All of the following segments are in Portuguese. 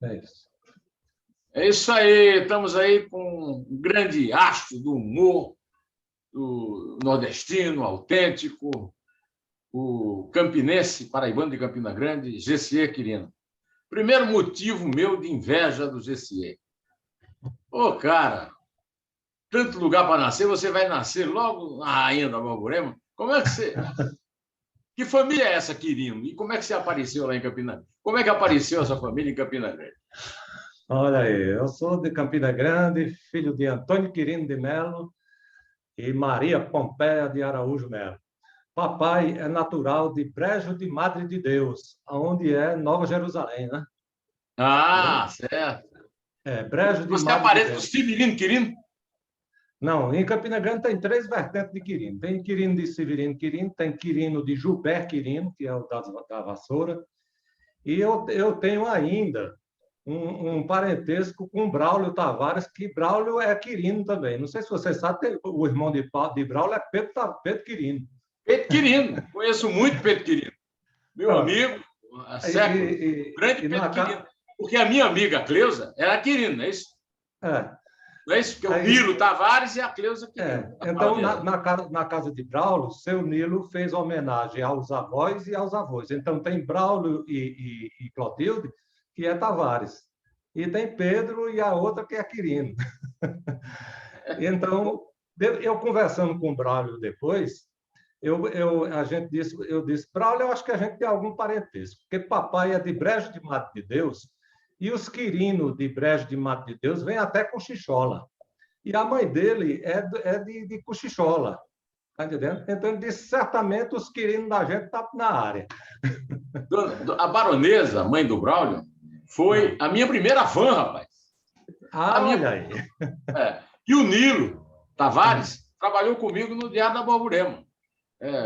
É isso. É isso aí, estamos aí com um grande astro do humor, do nordestino, autêntico, o campinense, paraibano de Campina Grande, Gessier Quirino. Primeiro motivo meu de inveja do Gessier. Ô, cara, tanto lugar para nascer, você vai nascer logo na Rainha da Borborema? Como é que você... Que família é essa, Quirino? E como é que você apareceu lá em Campina Grande? Como é que apareceu essa família em Campina Grande? Olha aí, eu sou de Campina Grande, filho de Antônio Quirino de Melo e Maria Pompeia de Araújo Melo. Papai é natural de Brejo de Madre de Deus, onde é Nova Jerusalém, né? Ah, Entendeu? certo. Brejo de Você Madre de aparece com o Deus. Severino Quirino? Não, em Campina Grande tem três vertentes de Quirino. Tem Quirino de Severino Quirino, tem Quirino de Gilberto Quirino, que é o da Vassoura, e eu tenho ainda um parentesco com Braulio Tavares, que Braulio é Quirino também. Não sei se você sabe, o irmão de Braulio é Pedro Quirino. Pedro Quirino. Conheço muito Pedro Quirino. Meu Pronto. amigo, há E, séculos. Grande e Pedro Quirino. Porque a minha amiga Cleusa era Quirino, não é isso? é, Não é isso? Porque o aí, Nilo Tavares e a Cleusa Quirino. então, na casa de Braulio, seu Nilo fez homenagem aos avós e aos avós. Então, tem Braulio e Clotilde, que é Tavares. E tem Pedro e a outra que é Quirino. Então, eu conversando com o Braulio depois, eu disse, Braulio, eu acho que a gente tem algum parentesco, porque papai é de Brejo de Mato de Deus e os Quirino de Brejo de Mato de Deus vêm até Cochichola. E a mãe dele é de Cochichola. Está entendendo? Então, ele disse, certamente os Quirinos da gente estão na área. A baronesa, mãe do Braulio, foi a minha primeira fã, rapaz. Olha aí. E o Nilo Tavares trabalhou comigo no Diário da Borborema.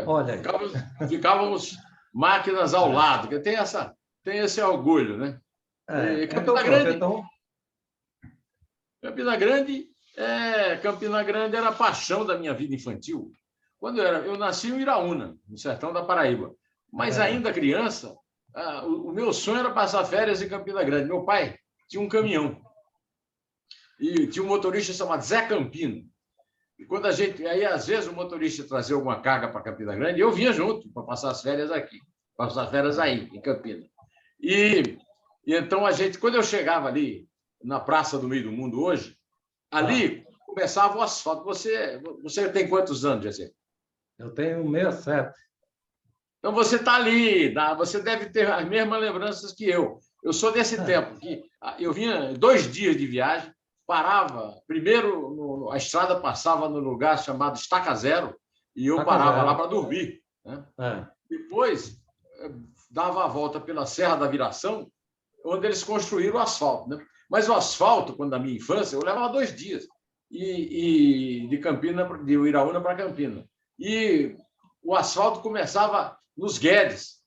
Olha aí. Ficávamos máquinas ao lado, que tem esse orgulho, né? Campina Grande era a paixão da minha vida infantil. Eu nasci em Iraúna, no sertão da Paraíba. Mas ainda criança, o meu sonho era passar férias em Campina Grande. Meu pai tinha um caminhão e tinha um motorista chamado Zé Campino. E quando aí às vezes o motorista trazia alguma carga para Campina Grande, eu vinha junto para passar as férias aqui, passar as férias aí em Campina. E então quando eu chegava ali na Praça do Meio do Mundo hoje, ali começava o asfalto. Você tem quantos anos, Jessé? Eu tenho 67. Então você está ali, você deve ter as mesmas lembranças que eu. Eu sou desse tempo que eu vinha 2 dias de viagem, parava. Primeiro, a estrada passava no lugar chamado Estaca Zero e eu parava lá para dormir. Né? Depois, dava a volta pela Serra da Viração, onde eles construíram o asfalto. Né? Mas o asfalto, quando na minha infância, eu levava 2 dias de Campina, de Iraúna para Campina. E o asfalto começava nos Guedes,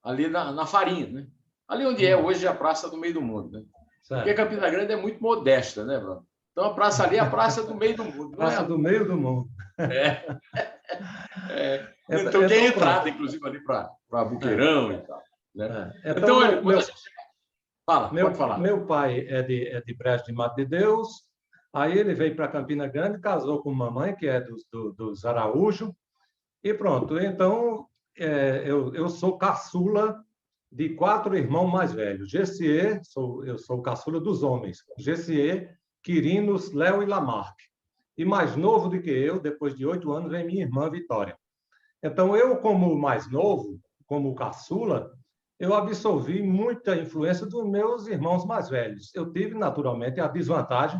ali na Farinha. Né? Ali onde é hoje a Praça do Meio do Mundo. Né? Porque Campina Grande é muito modesta, né, Bruno? Então a praça ali é a Praça do Meio do Mundo. Praça do Meio do Mundo. Então tem entrada, inclusive, ali para Buqueirão e tal. Né? Então pode falar. Meu pai é de Brejo de Mato de Deus, aí ele veio para Campina Grande, casou com mamãe, que é dos Araújo, e pronto. Então, eu sou caçula de 4 irmãos mais velhos. Gessier, eu sou caçula dos homens. Gessier, Quirinos, Léo e Lamarque. E mais novo do que eu, depois de 8 anos, vem minha irmã Vitória. Então, eu, como mais novo, como caçula, eu absorvi muita influência dos meus irmãos mais velhos. Eu tive, naturalmente, a desvantagem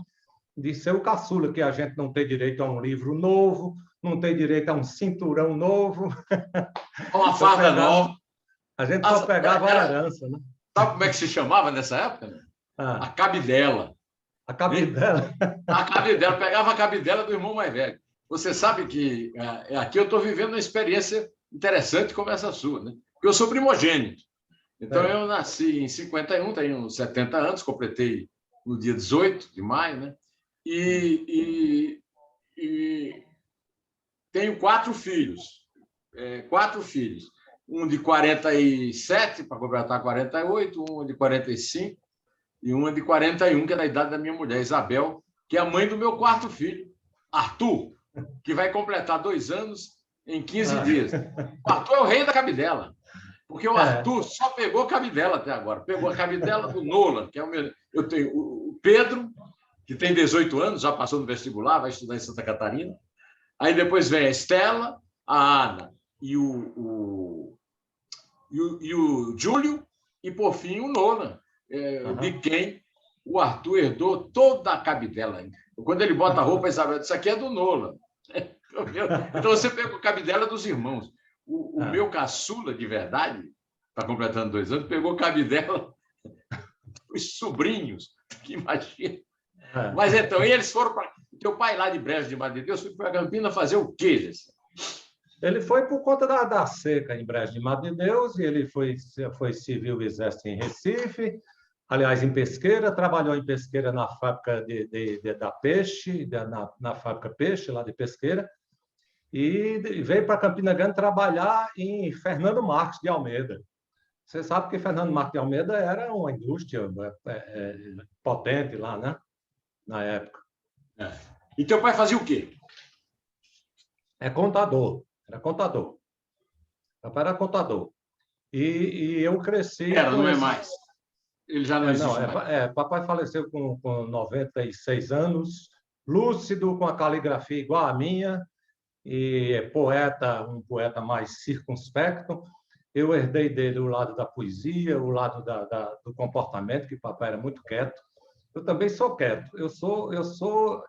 de ser o caçula, que a gente não tem direito a um livro novo, não tem direito a um cinturão novo. Uma farda nova. A gente só pegava a herança. Né? Sabe como é que se chamava nessa época? Né? A cabidela. A cabidela? A cabidela. Pegava a cabidela do irmão mais velho. Você sabe que aqui eu estou vivendo uma experiência interessante como essa sua, né? Porque eu sou primogênito. Então, eu nasci em 51, tenho 70 anos, completei no dia 18 de maio, né? E tenho 4 filhos. 4 filhos. Um de 47, para completar 48, um de 45 e uma de 41, que é da idade da minha mulher, Isabel, que é a mãe do meu quarto filho, Arthur, que vai completar 2 anos em 15 dias. O Arthur é o rei da cabidela, porque o Arthur só pegou cabidela até agora. Pegou a cabidela do Nolan, que é o meu... Eu tenho o Pedro, que tem 18 anos, já passou no vestibular, vai estudar em Santa Catarina. Aí depois vem a Estela, a Ana e o Júlio, e por fim o Nolan, de quem o Arthur herdou toda a cabidela. Quando ele bota a roupa, ele sabe, isso aqui é do Nolan. Então você pega a cabidela dos irmãos. O meu caçula, de verdade, está completando 2 anos, pegou cabidela dos sobrinhos, que imagina. Mas então, eles foram para... Teu pai lá de Brejo de Madredeus foi para Campinas fazer o quê, Gessé? Ele foi por conta da seca em Brejo de Madredeus, e ele foi civil exército em Recife, aliás, em Pesqueira, trabalhou em Pesqueira na fábrica da Peixe, na fábrica Peixe, lá de Pesqueira, e veio para Campina Grande trabalhar em Fernando Marques de Almeida. Você sabe que Fernando Marques de Almeida era uma indústria potente lá, né? Na época. E teu pai fazia o quê? Contador. Era contador. Papai era contador. E eu cresci... Não é mais. Ele já não existe mais. Papai faleceu com 96 anos, lúcido, com a caligrafia igual à minha, e um poeta mais circunspecto. Eu herdei dele o lado da poesia, o lado do comportamento, que papai era muito quieto. Eu também sou quieto. Eu sou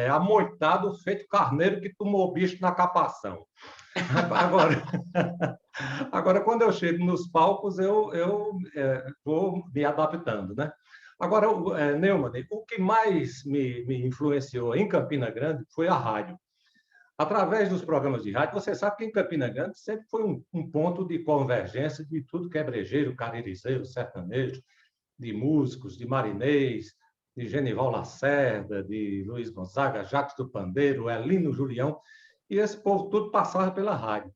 amoitado, feito carneiro que tomou bicho na capação. Agora, quando eu chego nos palcos, eu vou me adaptando, né? Agora, Neumann, o que mais me influenciou em Campina Grande foi a rádio. Através dos programas de rádio, você sabe que em Campina Grande sempre foi um ponto de convergência de tudo que é brejeiro, caririzeiro, sertanejo, de músicos, de marinês, de Genival Lacerda, de Luiz Gonzaga, Jacques do Pandeiro, Elino Julião, e esse povo tudo passava pela rádio.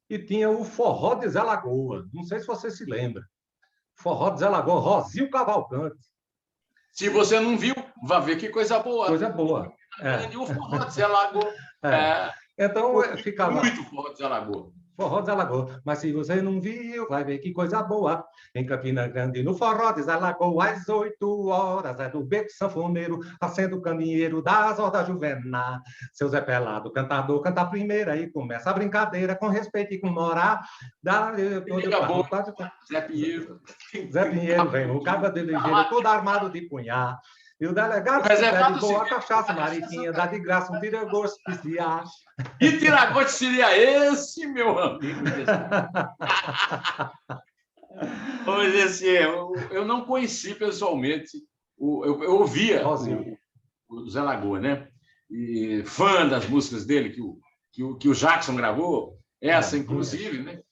E tinha o Forró de Zé Lagoa, não sei se você se lembra. Forró de Zé Lagoa, Rosil Cavalcante. Se você não viu, vá ver que coisa boa. Coisa boa. O Forró de Zé Lagoa. Então, ficava... Muito Forró de Zé Lagoa. Forró de Zé Lagoa. Mas se você não viu, vai ver que coisa boa. Em Campina Grande, no Forró de Zé Lagoa, às 8 horas, é do beco sanfoneiro, acende o caminheiro das hordas juvenas. Seu Zé Pelado, cantador, canta a primeira e começa a brincadeira com respeito e com moral. Zé Pinheiro. Zé Pinheiro vem, o cabo de ligeiro, todo armado de punhar. E o delegado pede boa cachaça, mariquinha, dá de graça um tira-gosto especial. Que tira-gosto seria esse, meu amigo? Hoje, assim, eu não conheci pessoalmente, eu ouvia o Zé Lagoa, né? E fã das músicas dele, que o Jackson gravou, essa, inclusive, né?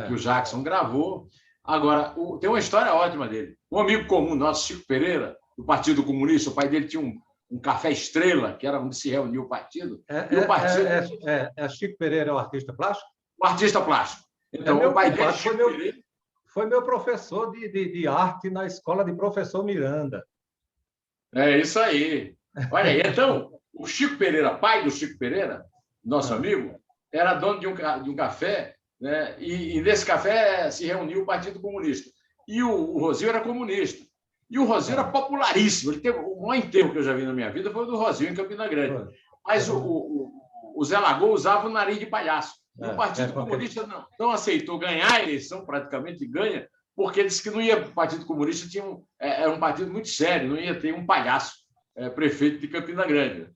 Que o Jackson gravou. Agora, tem uma história ótima dele. Um amigo comum nosso, Chico Pereira, do Partido Comunista, o pai dele tinha um café Estrela, que era onde se reunia o partido. Chico Pereira é o artista plástico? O artista plástico. Então, o pai dele foi meu professor de arte na escola de professor Miranda. É isso aí. Olha aí, então, o Chico Pereira, pai do Chico Pereira, nosso amigo, era dono de um café, né? E nesse café se reuniu o Partido Comunista. E o Rosil era comunista. E o Rosil era popularíssimo. Ele teve, o maior enterro que eu já vi na minha vida foi o do Rosil, em Campina Grande. Mas o Zé Lagoa usava o nariz de palhaço. E o Partido Comunista não aceitou ganhar a eleição, praticamente ganha, porque disse que não ia. O Partido Comunista era um partido muito sério, não ia ter um palhaço prefeito de Campina Grande.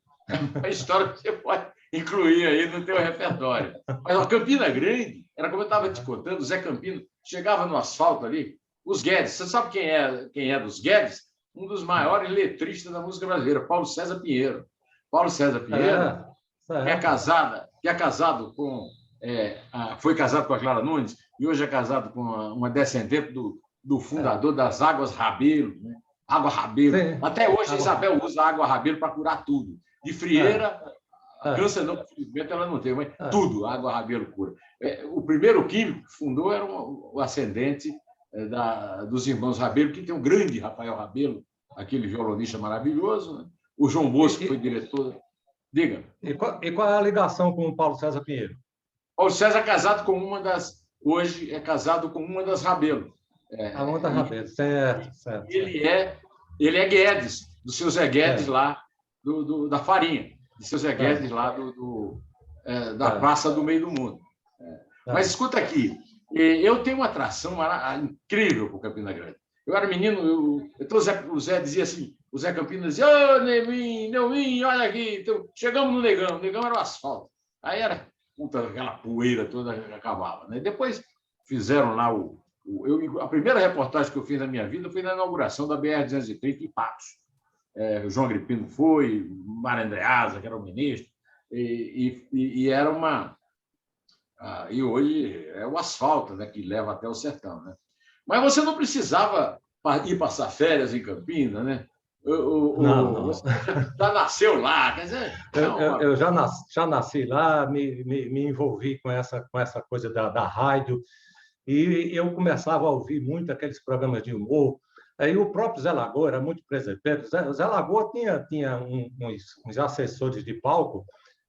A história que você pode incluir aí no teu repertório. Mas a Campina Grande, era como eu estava te contando, o Zé Campino chegava no asfalto ali. Os Guedes, você sabe quem é dos Guedes? Um dos maiores letristas da música brasileira, Paulo César Pinheiro. Paulo César Pinheiro, que é casado com... foi casado com a Clara Nunes e hoje é casado com uma descendente do fundador das Águas Rabelo, né? Água Rabelo. Sim. Até hoje a Isabel usa água Rabelo para curar tudo. De frieira, câncer não, infelizmente ela não tem, mas tudo, água Rabelo cura. O primeiro químico que fundou era o ascendente dos irmãos Rabelo, que tem um grande Rafael Rabelo, aquele violonista maravilhoso, né? O João Bosco, que foi diretor. Diga. E qual é a ligação com o Paulo César Pinheiro? Paulo César é casado com uma das... Hoje é casado com uma das Rabelo. A Monta Rabelo, certo, certo. Ele é Guedes, do seu Zé Guedes lá, da farinha, do seu Zé Guedes lá da Praça do Meio do Mundo. Mas escuta aqui, eu tenho uma atração incrível por Campina Grande. Eu era menino, o Zé dizia assim, o Zé Campinas dizia, ô, Neuminho, olha aqui, então, chegamos no Negão, o Negão era o asfalto. Aí era aquela poeira toda acabava. Né? Depois fizeram lá a primeira reportagem que eu fiz na minha vida foi na inauguração da BR-230 em Patos. O João Agripino foi, Mário Andreasa, que era o ministro, e era uma... e hoje é o asfalto, né, que leva até o sertão. Né? Mas você não precisava ir passar férias em Campinas, né? Não. Você já nasceu lá, quer dizer... Eu já nasci lá, me envolvi com essa coisa da rádio, e eu começava a ouvir muito aqueles programas de humor. Aí o próprio Zé Lagoa era muito presepeiro. Zé Lagoa tinha uns assessores de palco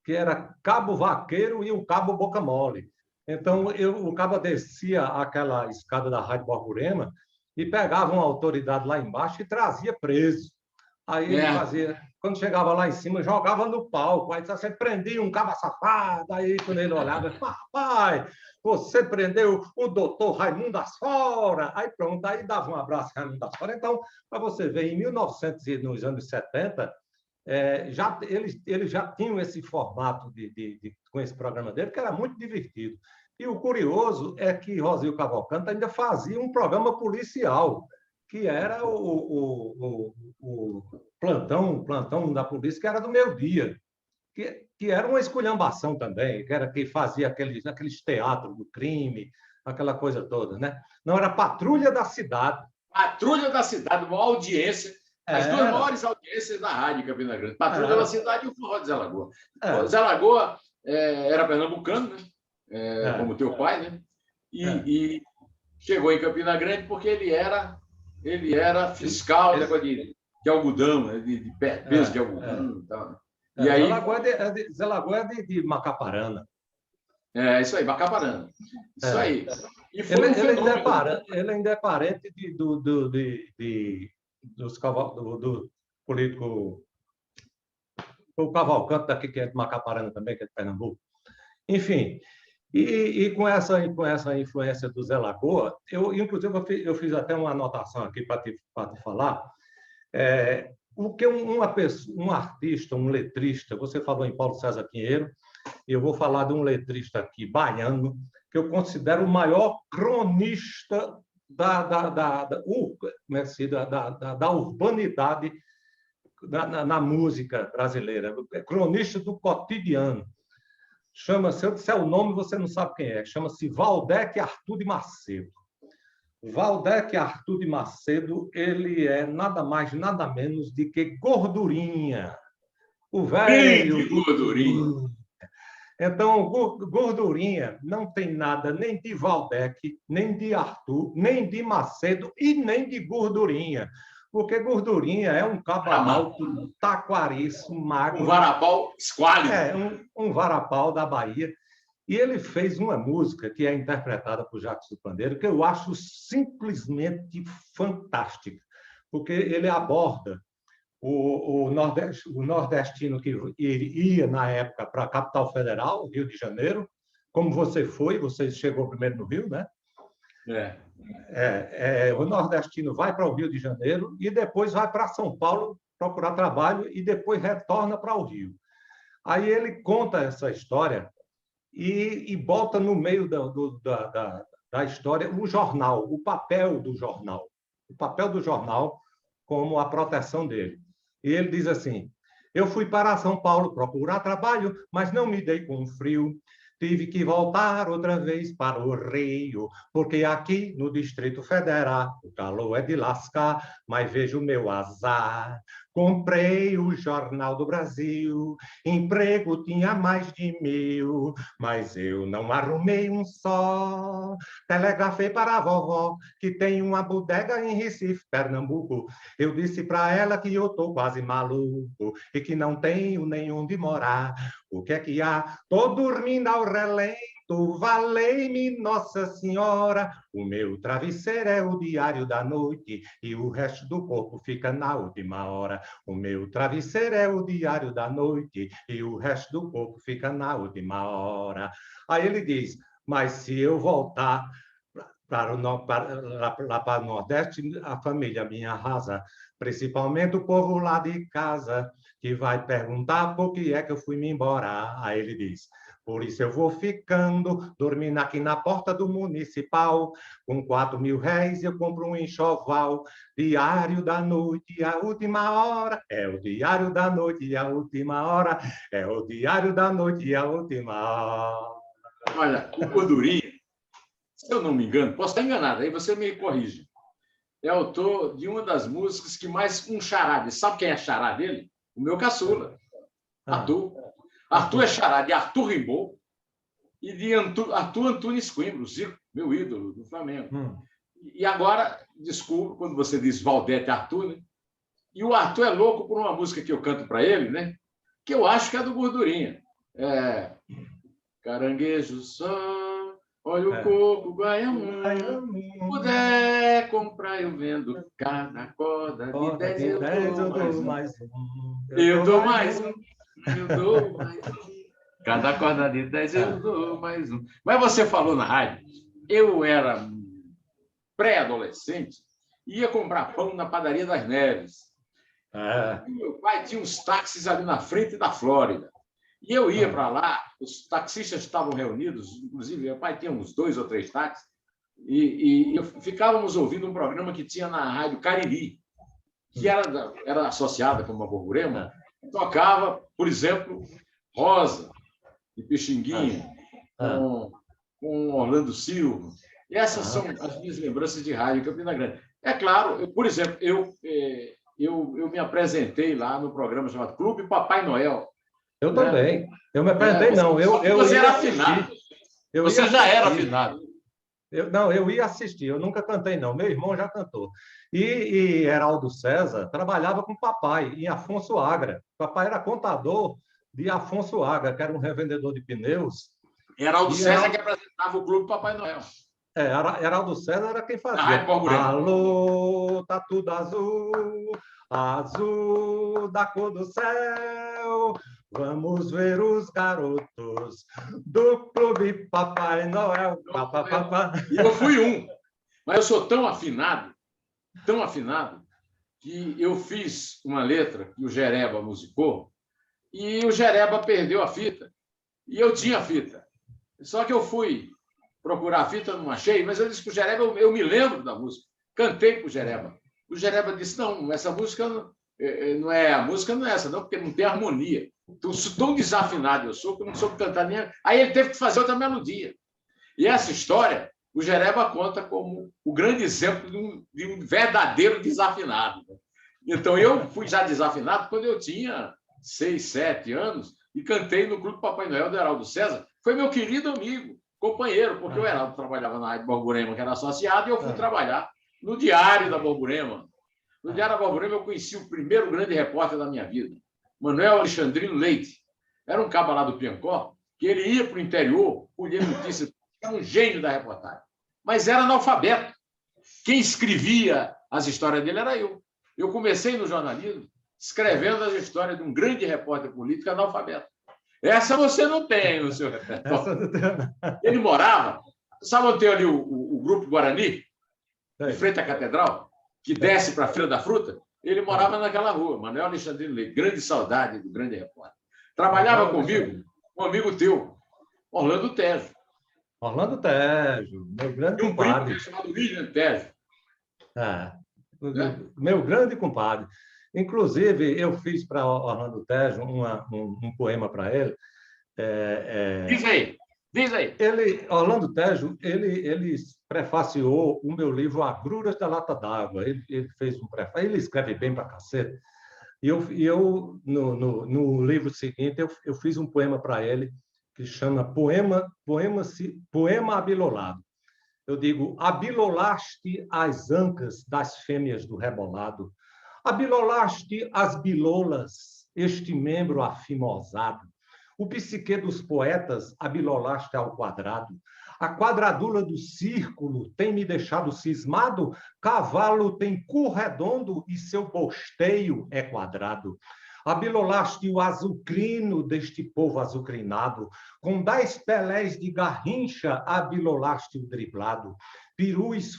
que era Cabo Vaqueiro e o Cabo Boca Mole. Então, o cabo descia aquela escada da Rádio Borborema e pegava uma autoridade lá embaixo e trazia preso. Aí ele fazia, quando chegava lá em cima, jogava no palco. Aí você prendia um cabo safado. Aí quando ele olhava, papai, você prendeu o doutor Raimundo Asfora. Aí pronto, aí dava um abraço a Raimundo Asfora. Então, para você ver, em 1900 e nos anos 70, eles já tinham esse formato com esse programa dele, que era muito divertido. E o curioso é que Rosil Cavalcante ainda fazia um programa policial, que era o plantão da polícia, que era do meio-dia, que era uma esculhambação também, que fazia aqueles teatros do crime, aquela coisa toda, né? Não, era Patrulha da Cidade. Patrulha da Cidade, uma audiência, as duas maiores audiências da rádio Campina Grande, Patrulha da Cidade e o Forró de Zé Lagoa. Zé Lagoa era pernambucano, né? Como teu pai, né? E chegou em Campina Grande porque ele era fiscal de algodão, né? de peso de algodão. E tal. E aí, Zé Lagoa é de Macaparana. Isso aí, Macaparana. Isso aí. E ele ainda é parente do político, o Cavalcante daqui, que é de Macaparana também, que é de Pernambuco. Enfim, e com essa influência do Zé Lagoa, inclusive, eu fiz até uma anotação aqui para te falar. O que um artista, um letrista, você falou em Paulo César Pinheiro, eu vou falar de um letrista aqui, baiano, que eu considero o maior cronista da urbanidade na música brasileira, cronista do cotidiano. Se eu disser o nome, você não sabe quem é. Chama-se Valdec Arthur de Macedo. Valdec Arthur de Macedo, ele é nada mais, nada menos de que Gordurinha. O velho Gordurinha. Então, Gordurinha não tem nada nem de Valdec, nem de Arthur, nem de Macedo e nem de Gordurinha. Porque Gordurinha é um cabo alto, taquariço, magro. Um varapau esquálido. Um varapau da Bahia. E ele fez uma música que é interpretada por Jacques do Pandeiro, que eu acho simplesmente fantástica, porque ele aborda o nordestino que ia, na época, para a capital federal, Rio de Janeiro, como você chegou primeiro no Rio, né? O nordestino vai para o Rio de Janeiro e depois vai para São Paulo procurar trabalho e depois retorna para o Rio. Aí ele conta essa história e bota no meio da história o jornal, o papel do jornal como a proteção dele. E ele diz assim: eu fui para São Paulo procurar trabalho, mas não me dei com frio. Tive que voltar outra vez para o Rio, porque aqui no Distrito Federal o calor é de lascar, mas vejo o meu azar. Comprei o Jornal do Brasil, emprego tinha mais de 1000, mas eu não arrumei um só. Telegrafei para a vovó, que tem uma bodega em Recife, Pernambuco. Eu disse para ela que eu tô quase maluco e que não tenho nem onde morar. O que é que há? Tô dormindo ao relento, valei-me Nossa Senhora. O meu travesseiro é o diário da noite e o resto do corpo fica na última hora. O meu travesseiro é o diário da noite e o resto do corpo fica na última hora. Aí ele diz, mas se eu voltar para o Nordeste, a família minha arrasa, principalmente o povo lá de casa, que vai perguntar por que é que eu fui me embora. Aí ele diz, por isso eu vou ficando, dormindo aqui na porta do municipal, com 4.000 réis eu compro um enxoval, diário da noite, a última hora, é o diário da noite e a última hora, é o diário da noite e a última hora. Olha, o Gordurinha, se eu não me engano, posso estar enganado, aí você me corrige, é autor de uma das músicas que mais um xará. Sabe quem é xará dele? O meu caçula, Arthur. Arthur é xará de Arthur Rimbaud e de Arthur Antunes Coimbra, o Zico, meu ídolo do Flamengo. E agora, desculpa, quando você diz Valdete Arthur, né? E o Arthur é louco por uma música que eu canto para ele, né? Que eu acho que é do Gordurinha. Caranguejo só, olha o coco, Guaiamum, puder comprar eu vendo, cada corda de 10 eu dou mais um. Eu dou mais um, eu dou mais um. Cada corda de 10 eu dou mais um. Mas você falou na rádio, eu era pré-adolescente, ia comprar pão na padaria das Neves. E meu pai tinha uns táxis ali na frente da Flórida. E eu ia para lá, os taxistas estavam reunidos, inclusive meu pai tinha uns 2 ou 3 táxis, e ficávamos ouvindo um programa que tinha na rádio Cariri, que era associada com uma Borborema, tocava, por exemplo, Rosa, de Pixinguinha, com Orlando Silva. E essas são as minhas lembranças de rádio em Campina Grande. É claro, por exemplo, eu me apresentei lá no programa chamado Clube Papai Noel. Eu também. Eu me apresentei, não. Você era afinado. Você já era afinado. Eu ia assistir, eu nunca cantei, não. Meu irmão já cantou. E Heraldo César trabalhava com papai em Afonso Agra. Papai era contador de Afonso Agra, que era um revendedor de pneus. Heraldo César que apresentava o Clube Papai Noel. Heraldo César era quem fazia. Alô, tá tudo azul, azul da cor do céu. Vamos ver os garotos do Clube Papai Noel. E eu fui um, mas eu sou tão afinado, que eu fiz uma letra que o Jereba musicou e o Jereba perdeu a fita. E eu tinha a fita. Só que eu fui procurar a fita, não achei, mas eu disse para o Jereba, eu me lembro da música. Cantei para o Jereba. O Jereba disse, não, essa música não é, a música não é essa, não, porque não tem harmonia. Tão desafinado eu sou, que eu não soube cantar nem... Aí ele teve que fazer outra melodia. E essa história, o Jereba conta como o grande exemplo de um verdadeiro desafinado. Então, eu fui já desafinado quando eu tinha 6, 7 anos e cantei no Clube Papai Noel do Heraldo César. Foi meu querido amigo, companheiro, porque o Heraldo trabalhava na Rádio Borborema, que era associado, e eu fui trabalhar no Diário da Borborema. No Diário da Borborema, eu conheci o primeiro grande repórter da minha vida, Manuel Alexandrino Leite. Era um cabo lá do Piancó, que ele ia para o interior, colher notícias, era um gênio da reportagem. Mas era analfabeto. Quem escrevia as histórias dele era eu. Eu comecei no jornalismo escrevendo as histórias de um grande repórter político analfabeto. Essa você não tem no seu repertório. Ele morava... Sabe onde tem ali o Grupo Guarani? Em frente à Catedral? Que desce para a Feira da Fruta? Ele morava naquela rua, Manuel Alexandrino Leite. Grande saudade do grande repórter. Trabalhava comigo um amigo teu, Orlando Tejo. Orlando Tejo, meu grande compadre. Chamado William Tejo. Meu grande compadre. Inclusive, eu fiz para Orlando Tejo um poema para ele. Diz aí. Orlando Tejo, ele prefaciou o meu livro Agruras da Lata d'Água. Ele fez um prefácio. Ele escreve bem para cacete. No livro seguinte, eu fiz um poema para ele que chama Poema Abilolado. Eu digo: abilolaste as ancas das fêmeas do rebolado, abilolaste as bilolas, este membro afimosado. O psique dos poetas abilolaste ao quadrado. A quadradura do círculo tem me deixado cismado. Cavalo tem cu redondo e seu posteio é quadrado. Abilolaste o azucrino deste povo azucrinado. Com 10 pelés de garrincha, abilolaste o driblado. Perus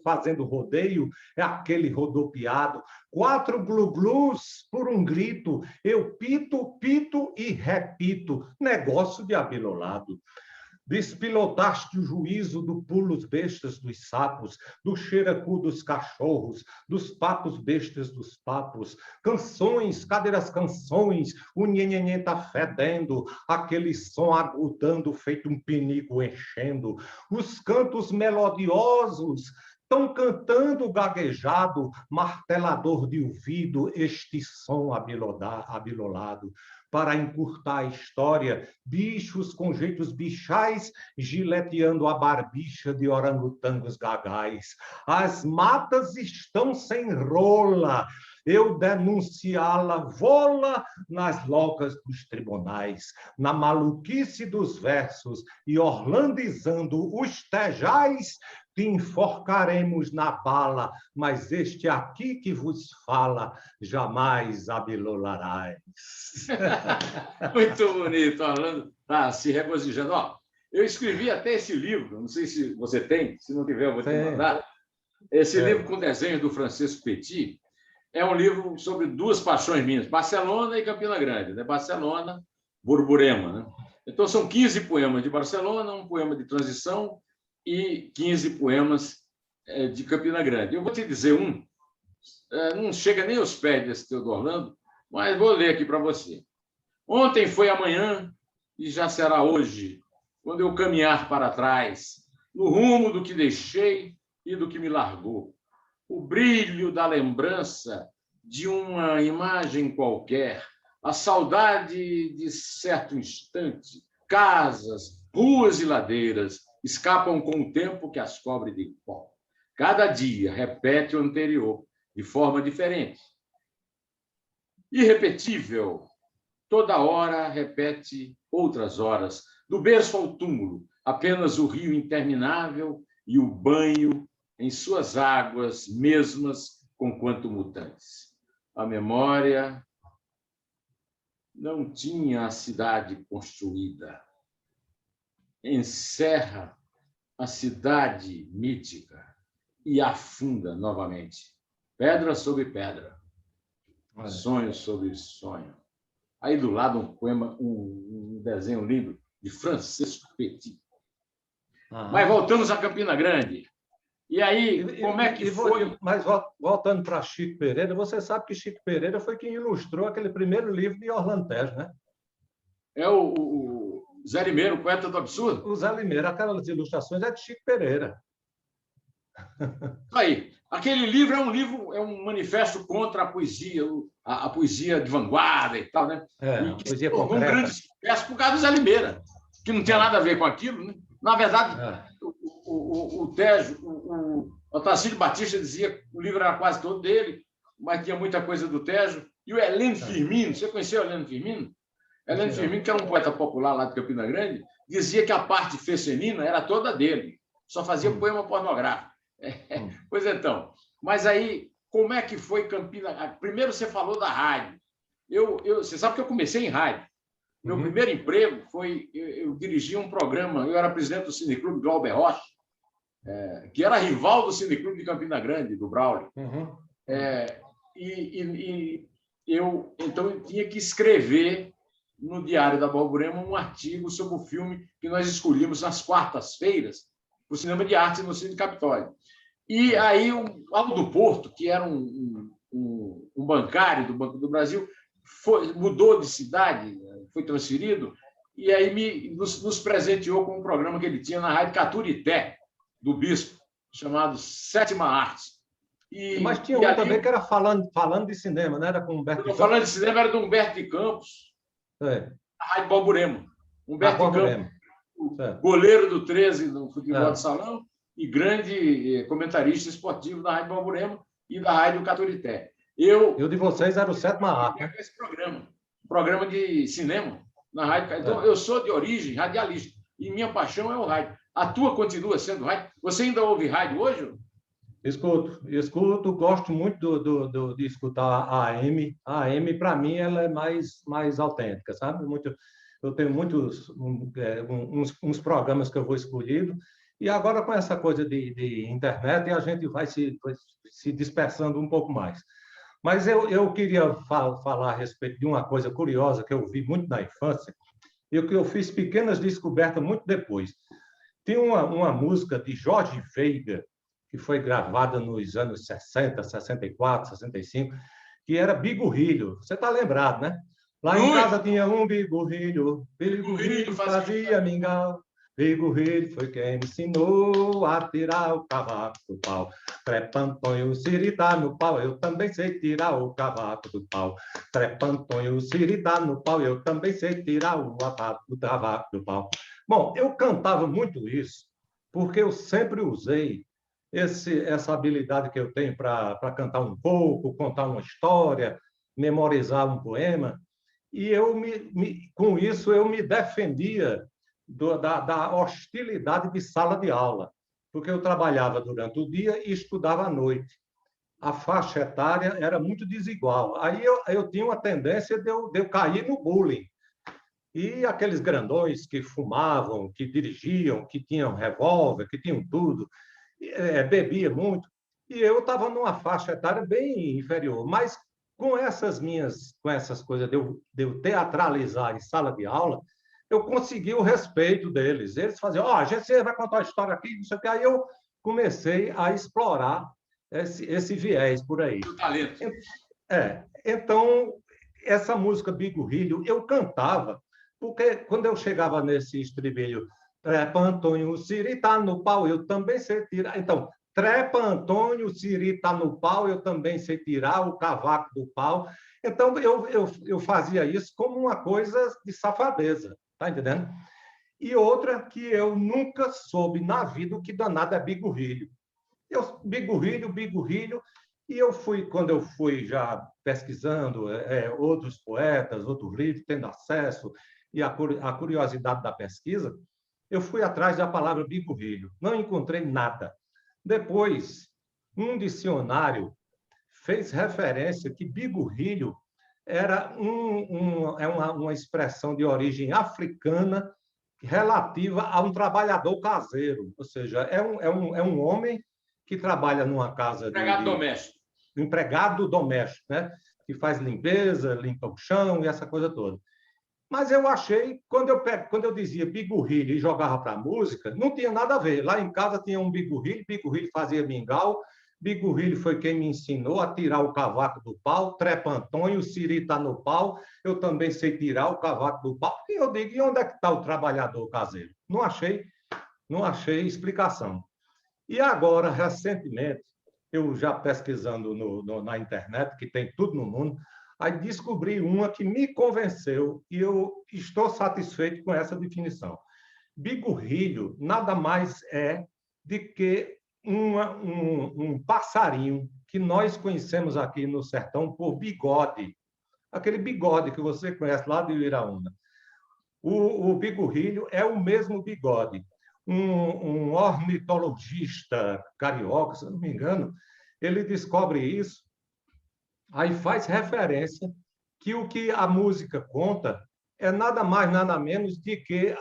fazendo rodeio, é aquele rodopiado. 4 glu-glus por um grito. Eu pito, pito e repito. Negócio de abilolado. Despilotaste o juízo do pulos bestas dos sapos, do xeracu dos cachorros, dos papos bestas dos papos. Canções, cadê as canções? O nhenhenhê tá fedendo, aquele som agudando, feito um pinico enchendo. Os cantos melodiosos estão cantando gaguejado, martelador de ouvido, este som abilolado. Para encurtar a história, bichos com jeitos bichais, gileteando a barbicha de orangotangos gagais. As matas estão sem rola, eu denunciá-la, vou-la nas locas dos tribunais, na maluquice dos versos e orlandizando os tejais, te enforcaremos na bala, mas este aqui que vos fala jamais abilolarás. Muito bonito, Orlando está se regozijando. Ó, eu escrevi até esse livro, não sei se você tem, se não tiver eu vou te mandar. Esse livro com desenhos do Francisco Petit é um livro sobre 2 paixões minhas, Barcelona e Campina Grande, né? Barcelona, Borborema, né? Então são 15 poemas de Barcelona, um poema de transição e 15 poemas de Campina Grande. Eu vou te dizer não chega nem aos pés desse teu do Orlando, mas vou ler aqui para você. Ontem foi amanhã e já será hoje, quando eu caminhar para trás, no rumo do que deixei e do que me largou. O brilho da lembrança de uma imagem qualquer, a saudade de certo instante, casas, ruas e ladeiras escapam com o tempo que as cobre de pó. Cada dia repete o anterior, de forma diferente. Irrepetível, toda hora repete outras horas. Do berço ao túmulo, apenas o rio interminável e o banho em suas águas mesmas, conquanto mutantes. A memória não tinha a cidade construída. Encerra a cidade mítica e afunda novamente. Pedra sobre pedra. Sonho sobre sonho. Aí do lado um poema, um desenho lindo de Francisco Petit. Mas voltamos a Campina Grande. E aí, como é que foi? Mas voltando para Chico Pereira, você sabe que Chico Pereira foi quem ilustrou aquele primeiro livro de Orlando Tejo, né? É o Zé Limeira, o poeta do absurdo? O Zé Limeira, aquelas ilustrações é de Chico Pereira. Aí, aquele livro é um manifesto contra a poesia de vanguarda e tal, né? E que poesia concreta. Um grande sucesso por causa do Zé Limeira, que não tinha nada a ver com aquilo, né? Na verdade, o Tejo, o Otacílio Batista dizia que o livro era quase todo dele, mas tinha muita coisa do Tejo. E o Heleno Firmino, você conheceu o Heleno Firmino? Heleno Firmino, que era um poeta popular lá de Campina Grande, dizia que a parte fecenina era toda dele, só fazia poema pornográfico. Pois então, mas aí, como é que foi Campina? Primeiro você falou da rádio. Você sabe que eu comecei em rádio. Meu primeiro emprego foi, eu dirigia um programa, eu era presidente do Cineclube Glauber Rocha, que era rival do Cineclube de Campina Grande, do Braulio. Então, eu tinha que escrever no Diário da Borborema um artigo sobre o filme que nós escolhíamos nas quartas-feiras para o Cinema de Arte no Cine Capitólio. E aí o Aldo Porto, que era um bancário do Banco do Brasil, mudou de cidade, foi transferido, e aí nos presenteou com um programa que ele tinha na Rádio Caturité, do Bispo, chamado Sétima Arte. Mas tinha e um ali, também que era falando de cinema, né? Era com eu Humberto de estou Campos. falando de cinema, era do Humberto de Campos, É. da Rádio Balburema. Ah, Humberto de Campos, Borborema. o Certo. goleiro do 13 no futebol de É. salão e grande comentarista esportivo da Rádio Balburema e da Rádio Caturité. E o Eu de vocês era o comecei Sétima a Arte, trabalhar né? com esse programa de cinema na rádio. Então, É. eu sou de origem radialista e minha paixão é o rádio. A tua continua sendo rádio? Você ainda ouve rádio hoje? Escuto, gosto muito de escutar a AM. A AM, para mim, ela é mais autêntica, sabe? Eu tenho uns programas que eu vou escolhendo, e agora com essa coisa de internet, a gente vai se dispersando um pouco mais. Mas eu queria falar a respeito de uma coisa curiosa que eu vi muito na infância, e que eu fiz pequenas descobertas muito depois. Tem uma música de Jorge Veiga, que foi gravada nos anos 60, 64, 65, que era Bigorrilho. Você está lembrado, né? Lá em casa Muito. tinha um bigorrilho, O Rio bigorrilho fazia fazia mingau. Bigorrilho foi quem me ensinou a tirar o cavaco do pau. Trepantonho, siri tá no pau, eu também sei tirar o cavaco do pau. Trepantonho, siri tá no pau, eu também sei tirar o cavaco do pau. Bom, eu cantava muito isso, porque eu sempre usei essa habilidade que eu tenho para cantar um pouco, contar uma história, memorizar um poema, e com isso eu me defendia da hostilidade de sala de aula, porque eu trabalhava durante o dia e estudava à noite. A faixa etária era muito desigual. Aí eu tinha uma tendência de eu cair no bullying. E aqueles grandões que fumavam, que dirigiam, que tinham revólver, que tinham tudo, bebia muito, e eu estava numa faixa etária bem inferior. Mas com essas coisas de eu teatralizar em sala de aula, eu consegui o respeito deles. Eles faziam, a gente vai contar uma história aqui, não sei o que. Aí eu comecei a explorar esse viés por aí. o talento. Então, essa música Bigorrilho, eu cantava, porque quando eu chegava nesse estribilho, trepa Antônio, o Siri tá no pau, eu também sei tirar. Então, trepa Antônio, o Siri tá no pau, eu também sei tirar o cavaco do pau. Então, eu fazia isso como uma coisa de safadeza, tá entendendo? E outra que eu nunca soube na vida o que danado é bigorrilho. Bigorrilho, e quando eu fui já pesquisando outros poetas, outros livros, tendo acesso, e a curiosidade da pesquisa, eu fui atrás da palavra bigorrilho. Não encontrei nada. Depois, um dicionário fez referência que bigorrilho era uma expressão de origem africana relativa a um trabalhador caseiro, ou seja, é um homem que trabalha numa casa Empregado doméstico. empregado doméstico, né? Que faz limpeza, limpa o chão e essa coisa toda. Mas eu achei, quando eu dizia bigorrilho e jogava para a música, não tinha nada a ver. Lá em casa tinha um bigorrilho fazia mingau, bigorrilho foi quem me ensinou a tirar o cavaco do pau, trepa Antônio, o Siri está no pau, eu também sei tirar o cavaco do pau. E eu digo, e onde é que está o trabalhador caseiro? Não achei explicação. E agora, recentemente, eu já pesquisando na internet, que tem tudo no mundo, aí descobri uma que me convenceu e eu estou satisfeito com essa definição. Bigorrilho nada mais é do que um passarinho que nós conhecemos aqui no sertão por bigode. Aquele bigode que você conhece lá de Iraúna. O bigorrilho é o mesmo bigode. Um ornitologista carioca, se não me engano, ele descobre isso, aí faz referência que o que a música conta é nada mais, nada menos de que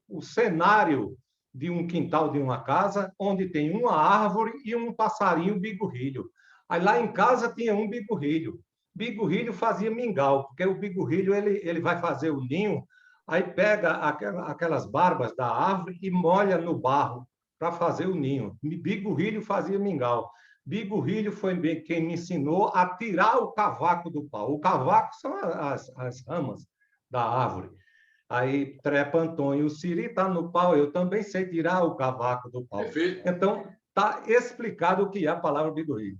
o cenário de um quintal de uma casa, onde tem uma árvore e um passarinho bigorrilho. Aí lá em casa tinha um bigorrilho. Bigorrilho fazia mingau, porque o bigorrilho ele vai fazer o ninho, aí pega aquelas barbas da árvore e molha no barro para fazer o ninho. Bigorrilho fazia mingau. Bigorrilho foi quem me ensinou a tirar o cavaco do pau. O cavaco são as ramas da árvore. Aí trepa Antônio, o Siri está no pau, eu também sei tirar o cavaco do pau. Perfeito. Então, está explicado o que é a palavra bigorrilha.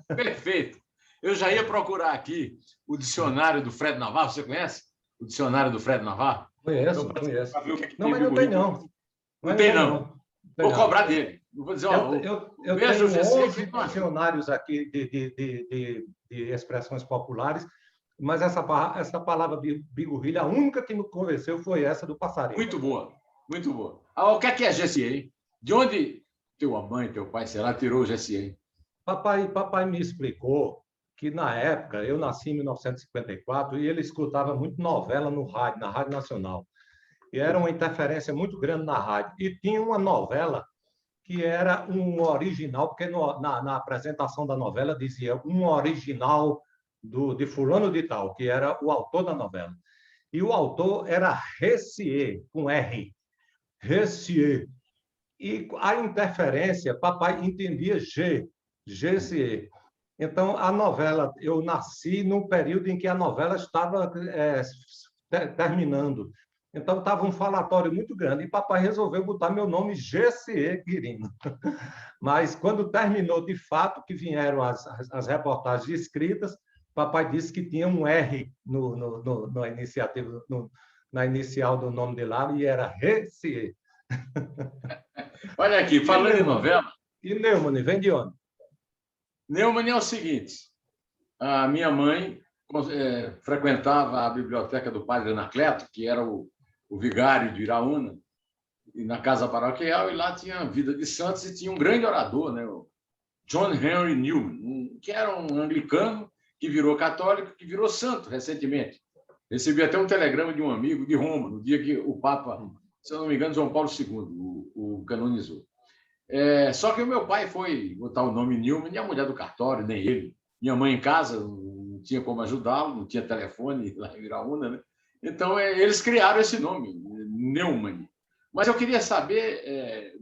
Perfeito. Eu já ia procurar aqui o dicionário do Fred Navarro. Você conhece o dicionário do Fred Navarro? Conheço, Então, conheço. para ver o que Não, tem mas não tem, bigorrilha. não. Não tem, não. Vou Não. cobrar dele. Vou dizer, ó, eu veja o tenho GC 11 dicionários aqui de expressões populares, mas essa palavra bigorrilha, a única que me convenceu foi essa do passarinho. Muito boa, muito boa. O que é GCA? De onde tua mãe, teu pai, sei lá, tirou o GCA? Papai me explicou que, na época, eu nasci em 1954 e ele escutava muito novela no rádio, na Rádio Nacional. E era uma interferência muito grande na rádio. E tinha uma novela que era um original, porque na apresentação da novela dizia um original de fulano de tal, que era o autor da novela. E o autor era Ressier, com R. Ressier. E a interferência, papai entendia GCE. Então, a novela, eu nasci num período em que a novela estava terminando. Então, estava um falatório muito grande e papai resolveu botar meu nome GCE Quirino. Mas, quando terminou de fato, que vieram as reportagens escritas, papai disse que tinha um R na iniciativa, na inicial do nome de lá, e era Recife. Olha aqui, falando em novela... E Neumann, vem de onde? Neumann é o seguinte, a minha mãe frequentava a biblioteca do padre Anacleto, que era o vigário de Iraúna, e na casa paroquial, e lá tinha a vida de santos e tinha um grande orador, né, o John Henry Newman, que era um anglicano que virou católico, que virou santo recentemente. Recebi até um telegrama de um amigo de Roma, no dia que o Papa, se eu não me engano, João Paulo II o canonizou. Só que o meu pai foi botar o nome Newman, nem a mulher do cartório, nem ele. Minha mãe em casa não tinha como ajudá-lo, não tinha telefone lá em Iraúna, né? Então, eles criaram esse nome, Neumann. Mas eu queria saber,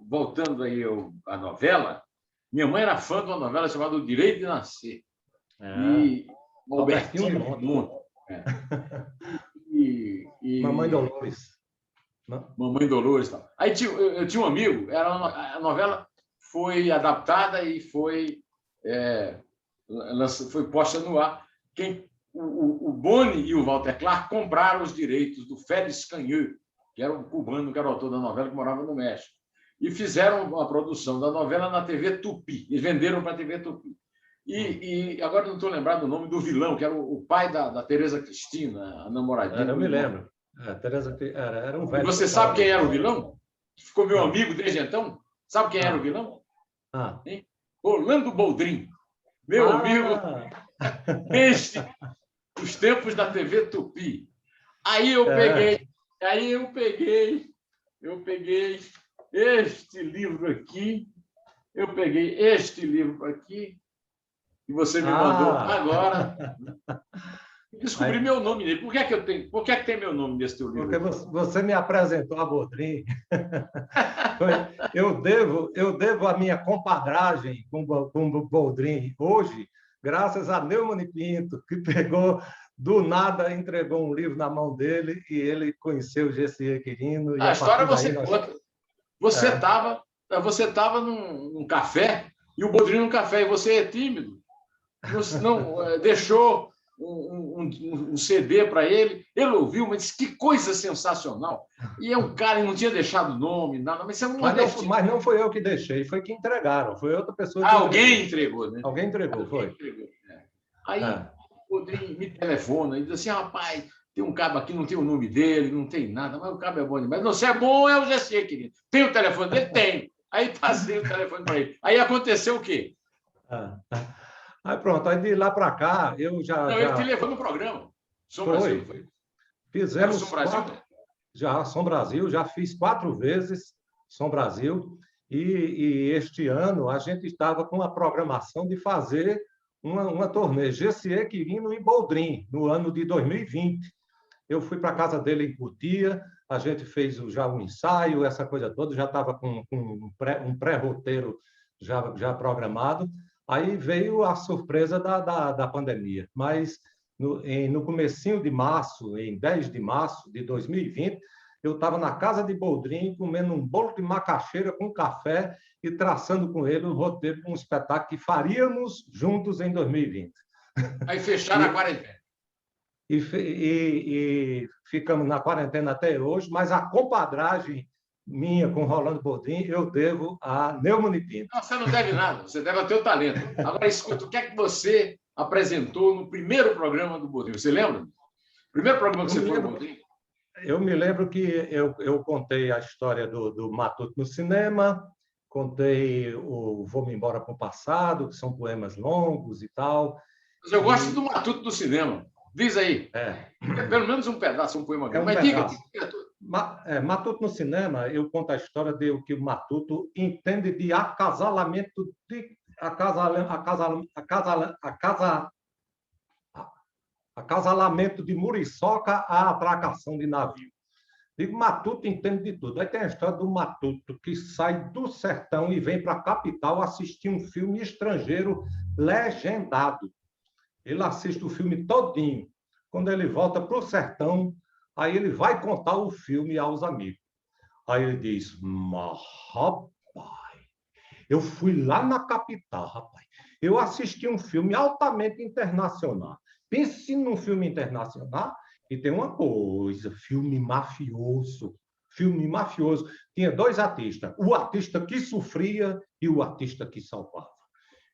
voltando aí à novela, minha mãe era fã de uma novela chamada O Direito de Nascer. E Albertinho Monte. Mamãe Dolores. Mamãe Dolores. Tal. Aí eu tinha um amigo, a novela foi adaptada e foi posta no ar. O Boni e o Walter Clark compraram os direitos do Félix Canheux, que era um cubano, que era o autor da novela, que morava no México. E fizeram a produção da novela na TV Tupi. E venderam para a TV Tupi. E agora não estou lembrado do nome do vilão, que era o pai da Tereza Cristina, a namoradinha. Eu me lembro. Tereza era um velho. E você sabe quem era o vilão? Ficou meu amigo desde então? Sabe quem era o vilão? Orlando Boldrin. Meu amigo, desde os tempos da TV Tupi. Aí eu peguei este livro aqui, que você me mandou agora. Descobri meu nome nele. Por que tem meu nome nesse teu livro? Porque você me apresentou a Boldrin. Eu devo a minha compadragem com o Boldrin hoje, graças a Neumann Pinto, que pegou do nada, entregou um livro na mão dele e ele conheceu o GCE Quirino. A história você conta. Você estava num café e o Boldrin num café e você é tímido. Não deixou um CD para ele, ele ouviu, mas disse que coisa sensacional. E é um cara que não tinha deixado nome, nada, mas é um mas não foi eu que deixei, foi que entregaram, foi outra pessoa que alguém entregou, né? Alguém entregou, foi. Aí o Rodrigo me telefona e diz assim: rapaz, tem um cabo aqui, não tem o nome dele, não tem nada, mas o cabo é bom demais. Não, se é bom, é o GC, querido. Tem o telefone dele? Tem. Aí passei o telefone para ele. Aí aconteceu o quê? Aí pronto, aí de lá para cá, eu já... Não, ele te levou no programa. Som Brasil, foi? Fizemos Som Brasil? Som Brasil, já fiz 4 vezes Som Brasil, e este ano a gente estava com a programação de fazer uma turnê GCE Quirino e Boldrin, no ano de 2020. Eu fui para a casa dele em Cotia, a gente fez já um ensaio, essa coisa toda, já estava com um pré-roteiro já programado. Aí veio a surpresa da pandemia. Mas no comecinho de março, em 10 de março de 2020, eu estava na casa de Boldrin, comendo um bolo de macaxeira com café e traçando com ele um roteiro de um espetáculo que faríamos juntos em 2020. Aí fecharam a quarentena. E ficamos na quarentena até hoje, mas a compadragem minha com Rolando Boldrin eu devo a Neumann Pinto. Não, você não deve nada, você deve ao teu talento. Agora, escuta, o que é que você apresentou no primeiro programa do Boldrin? Você lembra? O primeiro programa que você foi no Boldrin? Eu me lembro que eu contei a história do Matuto no cinema, contei o Vou-me embora para o passado, que são poemas longos e tal. Mas eu gosto do Matuto do cinema. Diz aí. Pelo menos um pedaço, um poema grande. Mas diga. Matuto no cinema, eu conto a história de que o Matuto entende de acasalamento acasalamento de muriçoca à atracação de navio. Digo, Matuto entende de tudo. Aí tem a história do Matuto, que sai do sertão e vem para a capital assistir um filme estrangeiro legendado. Ele assiste o filme todinho. Quando ele volta para o sertão, aí ele vai contar o filme aos amigos. Aí ele diz, mas, rapaz, eu fui lá na capital, rapaz. Eu assisti um filme altamente internacional. Pense num filme internacional e tem uma coisa, filme mafioso. Filme mafioso. Tinha dois artistas, o artista que sofria e o artista que salvava.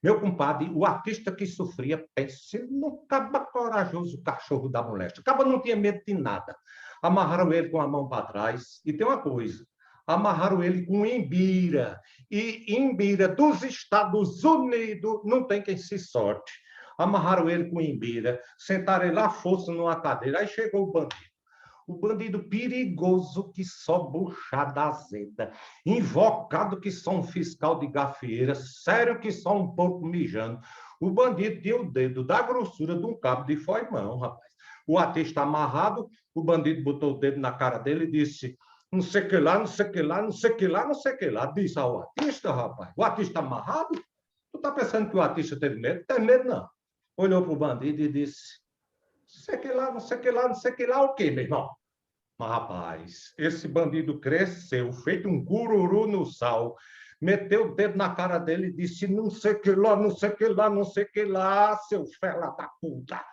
Meu compadre, o artista que sofria, pense no caba corajoso, cachorro da moléstia. O caba não tinha medo de nada. Amarraram ele com a mão para trás. E tem uma coisa, amarraram ele com Imbira. E Imbira dos Estados Unidos não tem quem se sorte. Amarraram ele com Imbira, sentaram ele à força numa cadeira. Aí chegou o bandido. O bandido perigoso que só buchada azeda, invocado que só um fiscal de gafieira, sério que só um porco mijando. O bandido tinha o dedo da grossura de um cabo de foimão, rapaz. O artista amarrado, o bandido botou o dedo na cara dele e disse, não sei que lá, não sei que lá, não sei que lá, não sei que lá. Disse ao artista, rapaz, o artista amarrado? Tu tá pensando que o artista teve medo? Não tem medo, não. Olhou para o bandido e disse, não sei que lá, não sei que lá, não sei que lá, o quê, meu irmão? Mas, rapaz, esse bandido cresceu, feito um cururu no sal, meteu o dedo na cara dele e disse, não sei que lá, não sei que lá, não sei que lá, seu fela da puta.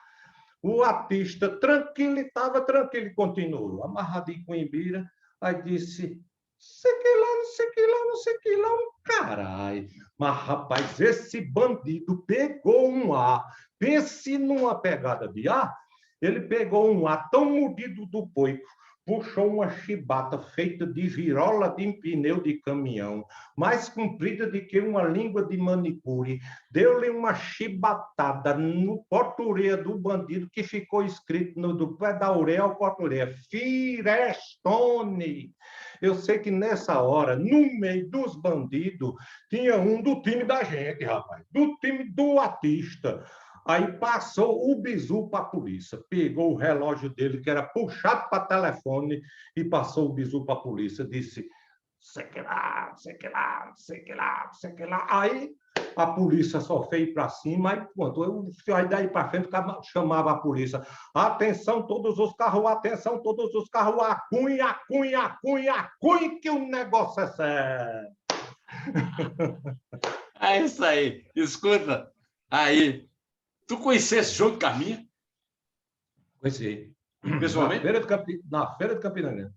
O artista tranquilo, estava tranquilo, continuou, amarradinho com Imbira, aí disse, sei que lá, não sei que lá, não sei que lá, um caralho. Mas, rapaz, esse bandido pegou um ar. Pense numa pegada de ar. Ele pegou um ar tão mordido do poico, puxou uma chibata feita de virola de pneu de caminhão, mais comprida do que uma língua de manicure, deu-lhe uma chibatada no portureia do bandido, que ficou escrito do pé da orelha ao portureia, Firestone. Eu sei que nessa hora, no meio dos bandidos, tinha um do time da gente, rapaz, do time do artista. Aí passou o bizu para a polícia, pegou o relógio dele, que era puxado para telefone, e passou o bizu para a polícia, disse, sei que lá, sei que lá, sei que lá, sei que lá. Aí a polícia só fez para cima, e pronto, aí daí para frente chamava a polícia, atenção todos os carros, acunha, acunha, acunha, acunha, que o negócio é sério. É isso aí, escuta, aí... Tu conhecesse João de Carminha? Conheci. Pessoalmente? Na Feira de Campina Grande.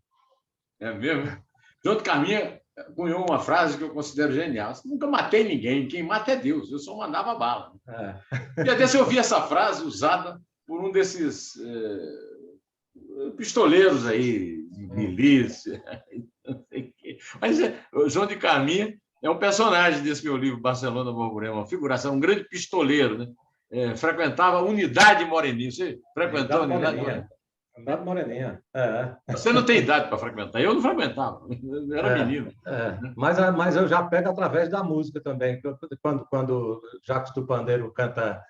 É mesmo? João de Carminha cunhou uma frase que eu considero genial. Nunca matei ninguém, quem mata é Deus, eu só mandava bala. E até se eu vi essa frase usada por um desses pistoleiros aí, de milícia. Mas o João de Carminha é um personagem desse meu livro, Barcelona Borborema, uma figuração, um grande pistoleiro, né? Frequentava a Unidade Moreninha. Você frequentou a Unidade Moreninha? Unidade Moreninha. Você não tem idade para frequentar. Eu não frequentava, eu era menino. Mas eu já pego através da música também. Quando Jacques do Pandeiro canta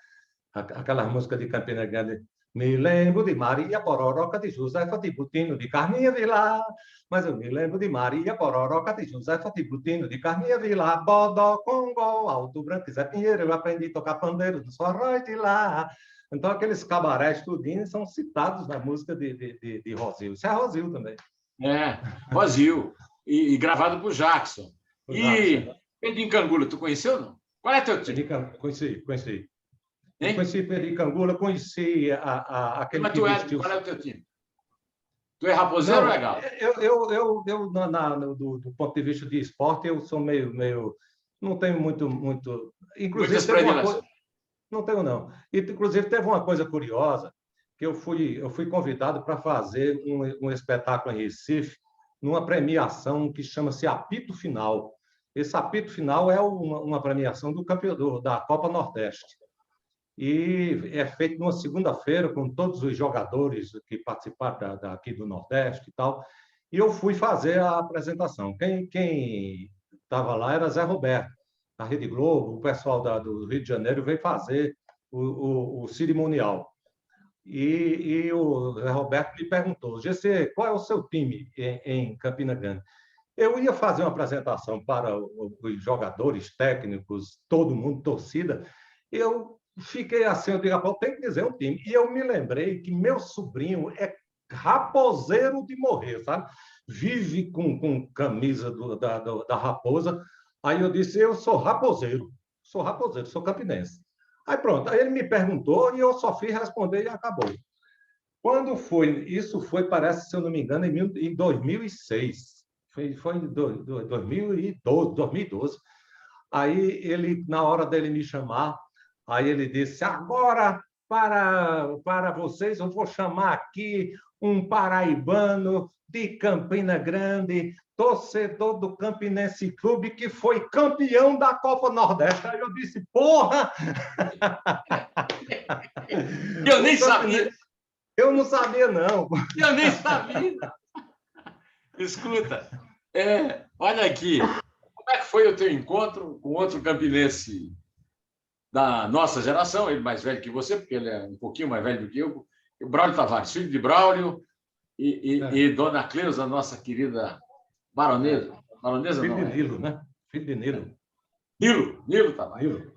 aquelas músicas de Campina Grande, me lembro de Maria Pororoca de Josefa de Butino de Carminha Vilar, mas eu me lembro de Maria Pororoca de Josefa de Butino de Carminha Vilar, Bodó, Congo, Alto Branco, Zé Pinheiro, eu aprendi a tocar pandeiro dos forróis de lá. Então, aqueles cabarés tudinhos são citados na música de Rosil. Isso é Rosil também. vazio. E gravado por Jackson. E Pedrinho Cangula, tu conheceu, não? Qual é teu time? Conheci. Conheci Pedrinho Cangula, conheci aquele Mas que vestiu... Qual é o teu time? Tu é raposeiro ou é galo? Do ponto de vista de esporte, eu sou meio não tenho muito... Inclusive, muitas predileções. Não tenho, não. Inclusive, teve uma coisa curiosa, que eu fui convidado para fazer um espetáculo em Recife, numa premiação que chama-se Apito Final. Esse Apito Final é uma premiação do campeão da Copa Nordeste. E é feito numa segunda-feira, com todos os jogadores que participaram daqui do Nordeste e tal. E eu fui fazer a apresentação. Quem estava lá era Zé Roberto, da Rede Globo, o pessoal do Rio de Janeiro veio fazer o cerimonial. E o Zé Roberto me perguntou: GC, qual é o seu time em Campina Grande? Eu ia fazer uma apresentação para os jogadores técnicos, todo mundo, torcida. Eu fiquei assim, eu digo, tem que dizer um time. E eu me lembrei que meu sobrinho é raposeiro de morrer, sabe? Vive com camisa da Raposa. Aí eu disse, eu sou raposeiro, sou campinense. Aí pronto, aí ele me perguntou e eu só fiz responder e acabou. Quando foi? Isso foi, parece, se eu não me engano, em 2006. Foi em 2012. Aí ele, na hora dele me chamar, aí ele disse, agora, para vocês, eu vou chamar aqui um paraibano de Campina Grande, torcedor do Campinense Clube, que foi campeão da Copa Nordeste. Aí eu disse, porra! Eu nem sabia. Eu não sabia, não. Eu nem sabia. Escuta, olha aqui, como é que foi o teu encontro com outro campinense da nossa geração, ele mais velho que você, porque ele é um pouquinho mais velho do que eu, o Braulio Tavares, filho de Braulio e Dona Cleusa, nossa querida baronesa. Baronesa filho não, de Nilo, né? Filho de Nilo. Nilo Tavares. Nilo.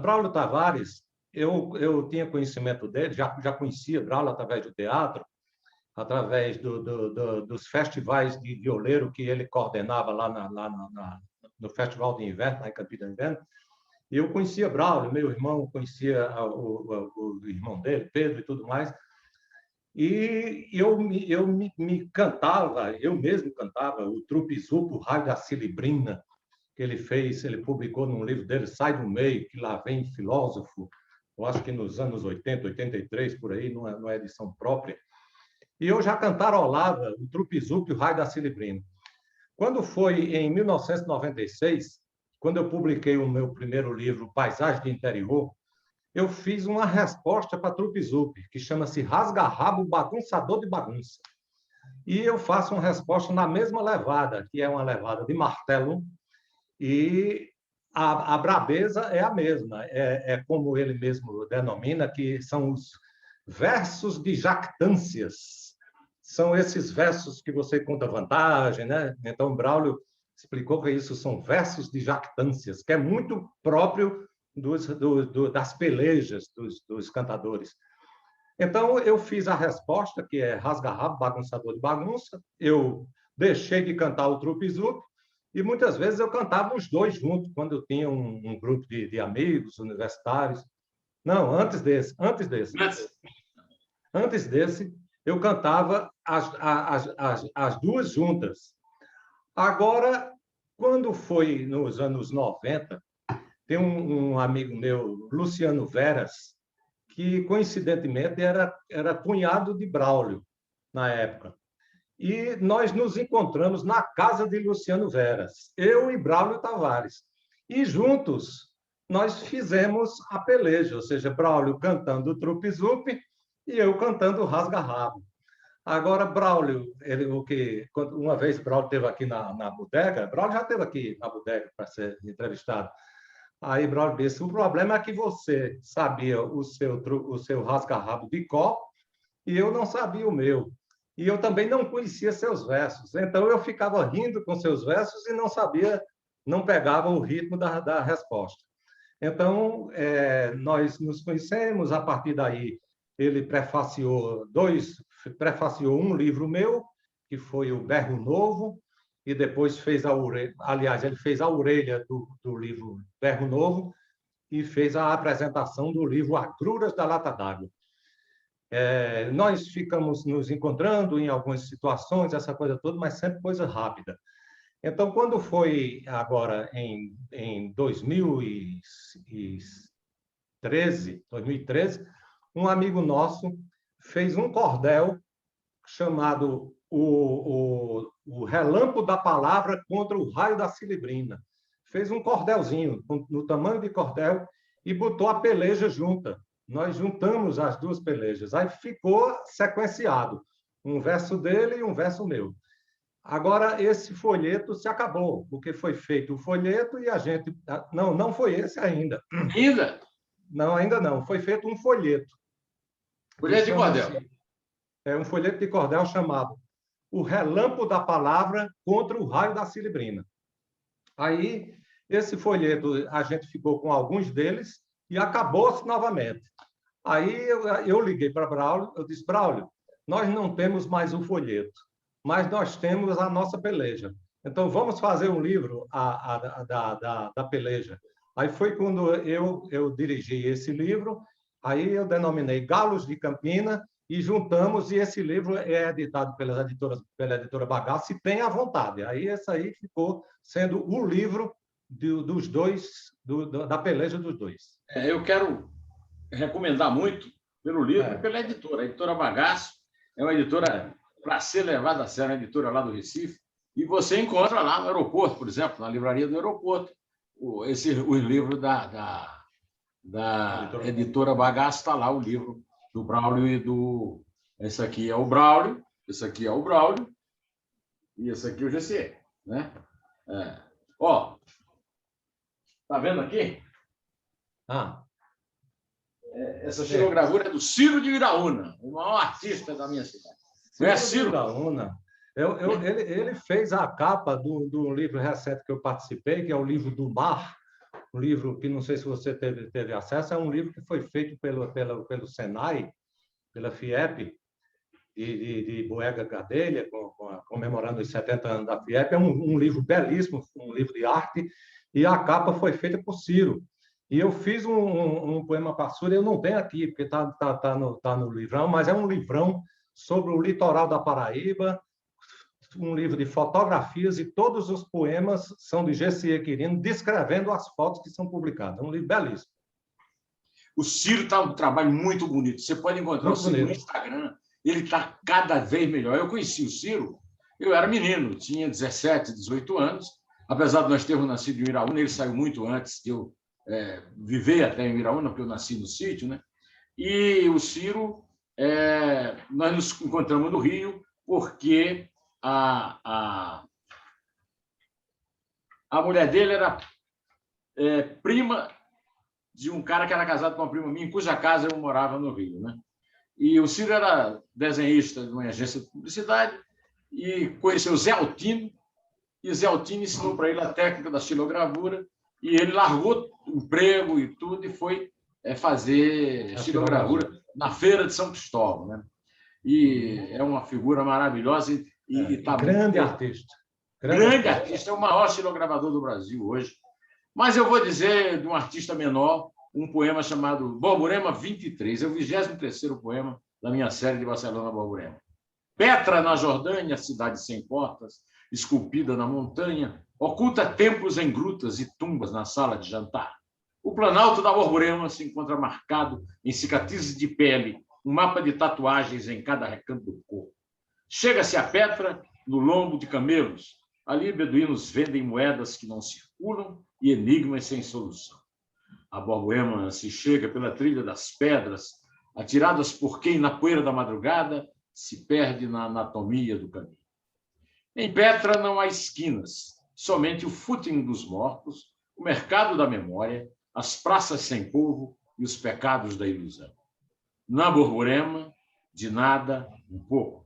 Braulio Tavares, eu tinha conhecimento dele, já conhecia Braulio através do teatro, através dos festivais de violeiro que ele coordenava lá no Festival de Inverno, lá em Campina Grande. E eu conhecia Braulio, meu irmão conhecia o irmão dele, Pedro e tudo mais. E eu me cantava, eu mesmo cantava o Trupizupo, Raio da Cilibrina, que ele fez, ele publicou num livro dele, Sai do Meio, que lá vem filósofo, eu acho que nos anos 80, 83, por aí, numa edição própria. E eu já cantarolava o Trupizupo e o Raio da Cilibrina. Quando foi em 1996, quando eu publiquei o meu primeiro livro, Paisagem de Interior, eu fiz uma resposta para Trupizup, que chama-se Rasga-Rabo Bagunçador de Bagunça. E eu faço uma resposta na mesma levada, que é uma levada de martelo, e a brabeza é a mesma, é como ele mesmo denomina, que são os versos de jactâncias. São esses versos que você conta vantagem, né? Então, Braulio explicou que isso são versos de jactâncias, que é muito próprio das pelejas dos cantadores. Então, eu fiz a resposta, que é rasga-rabo, bagunçador de bagunça. Eu deixei de cantar o Trupizup e muitas vezes eu cantava os dois juntos, quando eu tinha um grupo de amigos universitários. Não, antes desse, eu cantava as duas juntas. Agora, quando foi nos anos 90, tem um amigo meu, Luciano Veras, que, coincidentemente, era cunhado de Braulio, na época. E nós nos encontramos na casa de Luciano Veras, eu e Braulio Tavares. E, juntos, nós fizemos a peleja, ou seja, Braulio cantando o Trupizup e eu cantando o Rasga-Rabo. Agora, Braulio, uma vez Braulio esteve aqui na bodega, Braulio já esteve aqui na bodega para ser entrevistado. Aí Braulio disse, o problema é que você sabia o seu rasga-rabo de cor e eu não sabia o meu. E eu também não conhecia seus versos. Então, eu ficava rindo com seus versos e não pegava o ritmo da resposta. Então, nós nos conhecemos, a partir daí ele prefaciou um livro meu que foi o Berro Novo, e depois fez a orelha. Aliás, ele fez a orelha do livro Berro Novo e fez a apresentação do livro Agruras da Lata d'Água. Nós ficamos nos encontrando em algumas situações, essa coisa toda, mas sempre coisa rápida. Então, quando foi agora em 2013, um amigo nosso fez um cordel chamado o Relâmpago da Palavra contra o Raio da Cilibrina. Fez um cordelzinho, no tamanho de cordel, e botou a peleja junta. Nós juntamos as duas pelejas. Aí ficou sequenciado, um verso dele e um verso meu. Agora, esse folheto se acabou, porque foi feito o folheto e a gente... Não foi esse ainda. Ainda? Não, ainda não. Foi feito um folheto. Folheto de cordel. É um folheto de cordel chamado O Relâmpago da Palavra contra o Raio da Cilibrina. Aí, esse folheto, a gente ficou com alguns deles e acabou-se novamente. Aí eu liguei para Braulio, eu disse, Braulio, nós não temos mais o folheto, mas nós temos a nossa peleja. Então, vamos fazer um livro da peleja. Aí foi quando eu dirigi esse livro, aí eu denominei Galos de Campina, e juntamos, e esse livro é editado pela editora Bagaço, e tem à vontade. Aí esse aí ficou sendo o livro dos dois, da peleja dos dois. Eu quero recomendar muito pelo livro e pela editora. A editora Bagaço é uma editora para ser levada a sério, uma editora lá do Recife, e você encontra lá no aeroporto, por exemplo, na livraria do aeroporto, o livro da editora Bagaço, está lá o livro do Braulio e do... Esse aqui é o Braulio, esse aqui é o Braulio, e esse aqui é o GC. Né? Ó, tá vendo aqui? Essa xilogravura é do Ciro de Iraúna, o maior artista da minha cidade. Ciro de Iraúna. Ele fez a capa do livro recente que eu participei, que é o livro do Mar, um livro que não sei se você teve acesso, é um livro que foi feito pelo Senai, pela FIEP, de Boega Gadelha, comemorando os 70 anos da FIEP. É um livro belíssimo, um livro de arte, e a capa foi feita por Ciro. E eu fiz um poema para Ciro, eu não tenho aqui, porque tá no livrão, mas é um livrão sobre o litoral da Paraíba, um livro de fotografias, e todos os poemas são de G.C. Quirino, descrevendo as fotos que são publicadas. É um livro belíssimo. O Ciro está um trabalho muito bonito. Você pode encontrar o Ciro no Instagram. Ele está cada vez melhor. Eu conheci o Ciro, eu era menino, tinha 17, 18 anos. Apesar de nós termos nascido em Iraúna, ele saiu muito antes de eu viver até em Iraúna, porque eu nasci no sítio, né? E o Ciro, nós nos encontramos no Rio, porque a mulher dele era prima de um cara que era casado com uma prima minha, em cuja casa eu morava no Rio, né? E o Ciro era desenhista de uma agência de publicidade e conheceu Zé Altino, e Zé Altino ensinou para ele a técnica da xilogravura, e ele largou o emprego e tudo e foi fazer xilogravura na Feira de São Cristóvão, né? E é uma figura maravilhosa e tá grande artista. Grande artista, é o maior xilogravador do Brasil hoje. Mas eu vou dizer de um artista menor, um poema chamado Borborema 23, é o 23º poema da minha série de Barcelona Borborema. Petra, na Jordânia, cidade sem portas, esculpida na montanha, oculta templos em grutas e tumbas na sala de jantar. O planalto da Borborema se encontra marcado em cicatrizes de pele, um mapa de tatuagens em cada recanto do corpo. Chega-se a Petra no lombo de camelos. Ali, beduínos vendem moedas que não circulam e enigmas sem solução. A Borborema se chega pela trilha das pedras, atiradas por quem, na poeira da madrugada, se perde na anatomia do caminho. Em Petra não há esquinas, somente o footing dos mortos, o mercado da memória, as praças sem povo e os pecados da ilusão. Na Borborema, de nada, um pouco.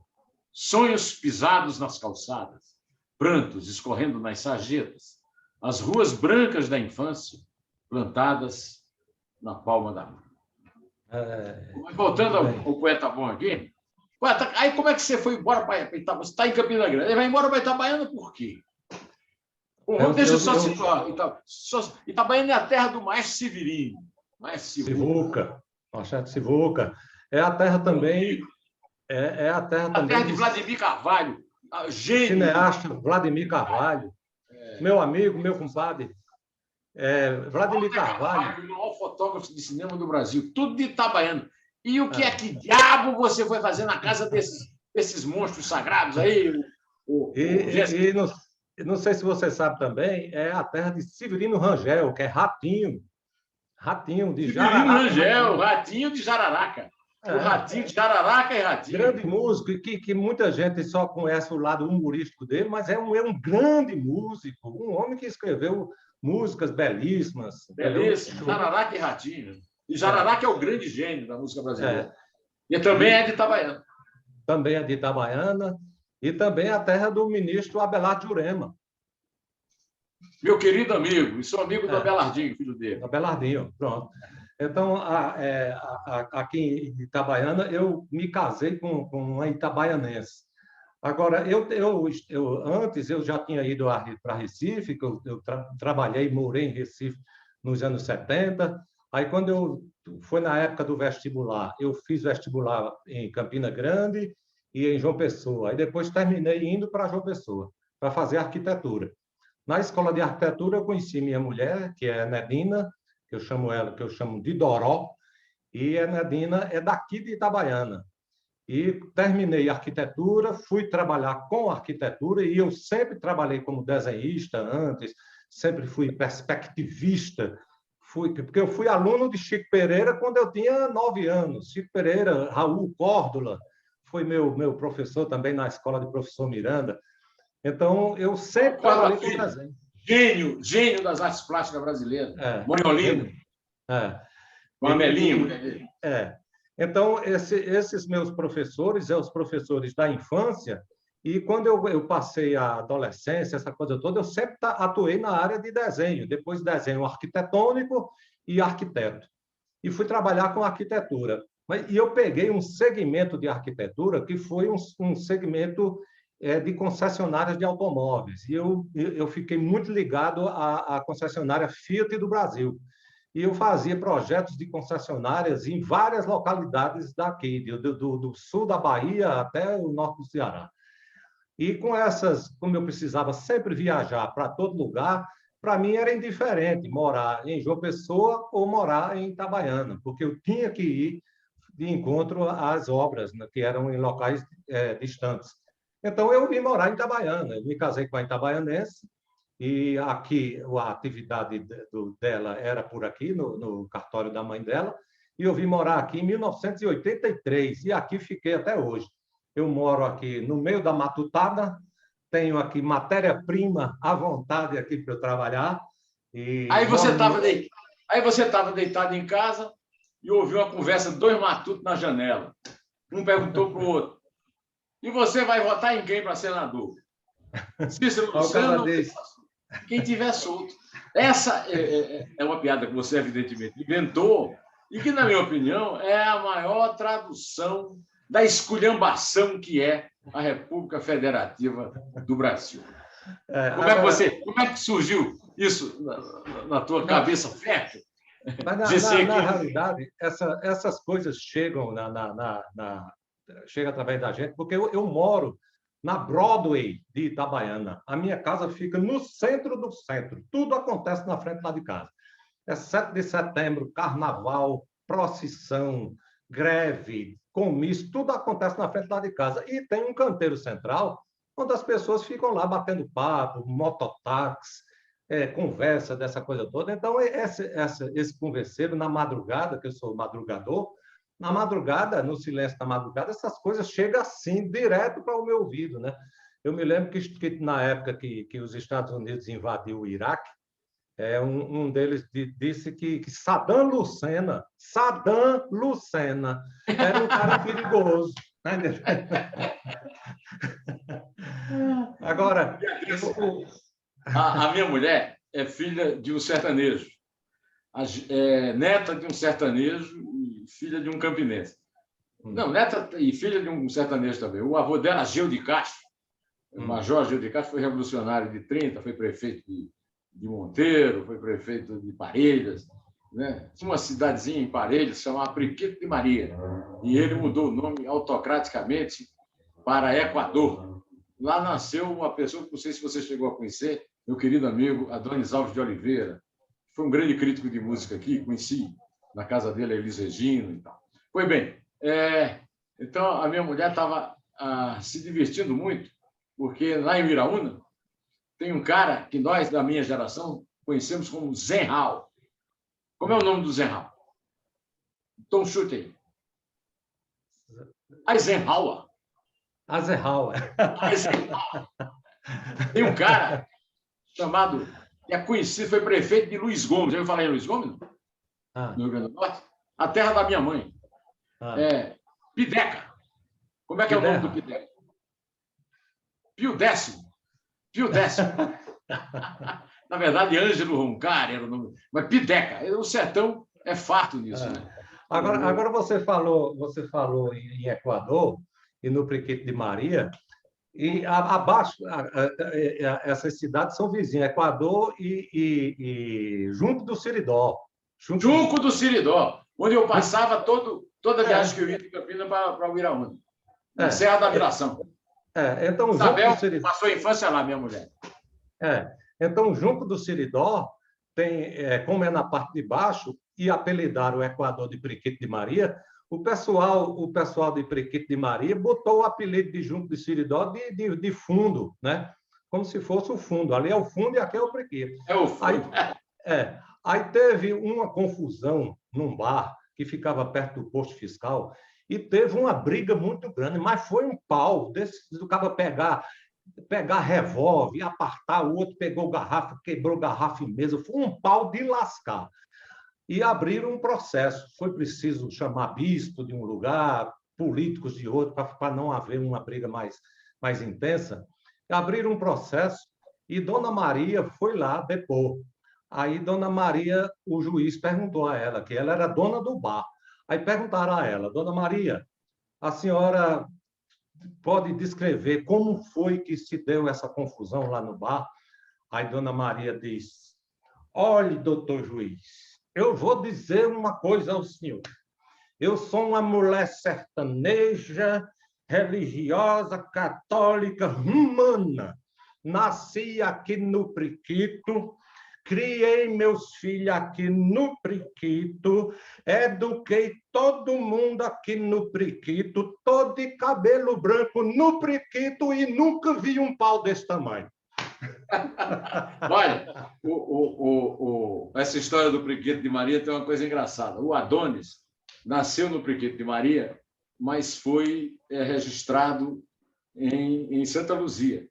Sonhos pisados nas calçadas, prantos escorrendo nas sarjetas, as ruas brancas da infância plantadas na palma da mão. Voltando ao poeta bom aqui, Ué, aí como é que você foi embora para Itabaiana? Você está em Campina Grande. Ele vai embora para Itabaiana por quê? Bom, deixa eu só situar. Itabaiana é a terra do Maestro Severino. Maestro Sivuca, Machado de Sivuca. É a terra também... a terra também... A terra de Vladimir Carvalho, gênio. Cineasta Vladimir Carvalho. Meu amigo, meu compadre. Vladimir Carvalho. O maior fotógrafo de cinema do Brasil. Tudo de Itabaiana. E o que é que diabo você foi fazer na casa desses monstros sagrados aí? Não sei se você sabe também, é a terra de Severino Rangel, que é Ratinho. Ratinho de Jararaca. Severino Rangel, Ratinho de Jararaca. O Ratinho de Jararaca e Ratinho. Grande músico, que muita gente só conhece o lado humorístico dele, mas é um grande músico, um homem que escreveu músicas belíssimas. Belíssimo, Jararaca e Ratinho. E Jararaca é o grande gênio da música brasileira. E também é de Itabaiana. Também é de Itabaiana. E também a terra do ministro Abelardo Jurema. Meu querido amigo, e sou amigo do Abelardinho, filho dele. Abelardinho, pronto. Então, aqui em Itabaiana, eu me casei com uma itabaianense. Agora, antes eu já tinha ido para Recife, que eu trabalhei, morei em Recife nos anos 70. Aí, quando foi na época do vestibular, eu fiz vestibular em Campina Grande e em João Pessoa. Aí depois terminei indo para João Pessoa, para fazer arquitetura. Na escola de arquitetura, eu conheci minha mulher, que é Nedina, que eu chamo de Doró, e a Nedina é daqui de Itabaiana. E terminei arquitetura, fui trabalhar com arquitetura, e eu sempre trabalhei como desenhista antes, sempre fui perspectivista, porque eu fui aluno de Chico Pereira quando eu tinha 9 anos. Chico Pereira, Raul Córdola, foi meu professor também na escola de professor Miranda. Então, eu sempre trabalhei com desenho. Gênio das artes plásticas brasileiras. Moniolino. Com a Melinho. Então, esses meus professores, os professores da infância, e quando eu passei a adolescência, essa coisa toda, eu sempre atuei na área de desenho, depois desenho arquitetônico e arquiteto. E fui trabalhar com arquitetura. E eu peguei um segmento de arquitetura que foi um segmento de concessionárias de automóveis. E eu fiquei muito ligado à concessionária Fiat do Brasil. E eu fazia projetos de concessionárias em várias localidades daqui, do sul da Bahia até o norte do Ceará. E com essas, como eu precisava sempre viajar para todo lugar, para mim era indiferente morar em João Pessoa ou morar em Itabaiana, porque eu tinha que ir de encontro às obras, né, que eram em locais distantes. Então, eu vim morar em Itabaiana. Eu me casei com a itabaianense, e aqui a atividade dela era por aqui, no cartório da mãe dela, e eu vim morar aqui em 1983, e aqui fiquei até hoje. Eu moro aqui no meio da matutada, tenho aqui matéria-prima à vontade aqui para eu trabalhar. Aí você estava deitado em casa e ouviu uma conversa de 2 matutos na janela. Um perguntou para o outro: e você vai votar em quem para senador? Cícero Luceno, quem tiver solto. Essa é uma piada que você, evidentemente, inventou e que, na minha opinião, é a maior tradução da esculhambação que é a República Federativa do Brasil. Como é que surgiu isso na tua cabeça fértil? Mas, na realidade, essas coisas chegam chega através da gente, porque eu moro na Broadway de Itabaiana. A minha casa fica no centro do centro. Tudo acontece na frente lá de casa. É 7 de setembro, carnaval, procissão, greve, comício, tudo acontece na frente lá de casa. E tem um canteiro central, onde as pessoas ficam lá batendo papo, mototáxi, conversa dessa coisa toda. Então, esse converseiro, na madrugada, que eu sou madrugador, na madrugada, no silêncio da madrugada, essas coisas chegam assim, direto para o meu ouvido, né? Eu me lembro que na época que os Estados Unidos invadiu o Iraque, um deles disse que Saddam Lucena era um cara perigoso. Agora, a minha mulher é filha de um sertanejo, neta de um sertanejo e filha de um campinense. Não, neta e filha de um sertanejo também. O avô dela, Gil de Castro, o Major Gil de Castro, foi revolucionário de 30, foi prefeito de Monteiro, foi prefeito de Parelhas, né? Tinha uma cidadezinha em Parelhas, chamada Priquito de Maria, e ele mudou o nome autocraticamente para Equador. Lá nasceu uma pessoa que não sei se você chegou a conhecer, meu querido amigo Adonis Alves de Oliveira, foi um grande crítico de música aqui, conheci na casa dele a Elis Regina e tal. Pois bem, então a minha mulher estava se divertindo muito, porque lá em Viraúna tem um cara que nós, da minha geração, conhecemos como Zenhal. Como é o nome do Zenhal? Então, chute aí. Eisenhower. Eisenhower. Tem um cara chamado, que é conhecido, foi prefeito de Luiz Gomes. Já ouviu falar em Luiz Gomes? No Rio Grande do Norte? A terra da minha mãe. Pideca. Como é que é o nome do Pideca? Pio Décimo. Na verdade, Ângelo Roncari era o nome. Mas Pideca. O sertão é farto nisso. Né? Agora você falou em Equador e no Priquito de Maria, e abaixo, essas cidades são vizinhas, Equador e Junco do Siridó. Junco do Siridó, onde eu passava toda viagem que eu ia de Campinas para o Iraúna, na Serra da Viração. Então, Isabel passou a infância lá, minha mulher. Então, Junco do Siridó tem, como é na parte de baixo, e apelidaram o Equador de Priquito de Maria, o pessoal de Priquito de Maria botou o apelido de Junco de Siridó de fundo, né? Como se fosse o fundo. Ali é o fundo e aqui é o Priquito. É o fundo. Aí teve uma confusão num bar que ficava perto do posto fiscal e teve uma briga muito grande, mas foi um pau do cara pegar revólver, apartar, o outro pegou garrafa, quebrou garrafa em mesa, foi um pau de lascar. E abriram um processo. Foi preciso chamar bispo de um lugar, políticos de outro, para não haver uma briga mais intensa. Abriram um processo e Dona Maria foi lá depor. Aí Dona Maria, o juiz perguntou a ela, que ela era dona do bar. Aí perguntaram a ela, Dona Maria, a senhora pode descrever como foi que se deu essa confusão lá no bar? Aí Dona Maria disse, olhe, doutor juiz, eu vou dizer uma coisa ao senhor. Eu sou uma mulher sertaneja, religiosa, católica, humana. Nasci aqui no Priquito, criei meus filhos aqui no Priquito, eduquei todo mundo aqui no Priquito, todo de cabelo branco no Priquito e nunca vi um pau desse tamanho. Olha, essa história do Priquito de Maria tem uma coisa engraçada. O Adonis nasceu no Priquito de Maria, mas foi registrado em Santa Luzia,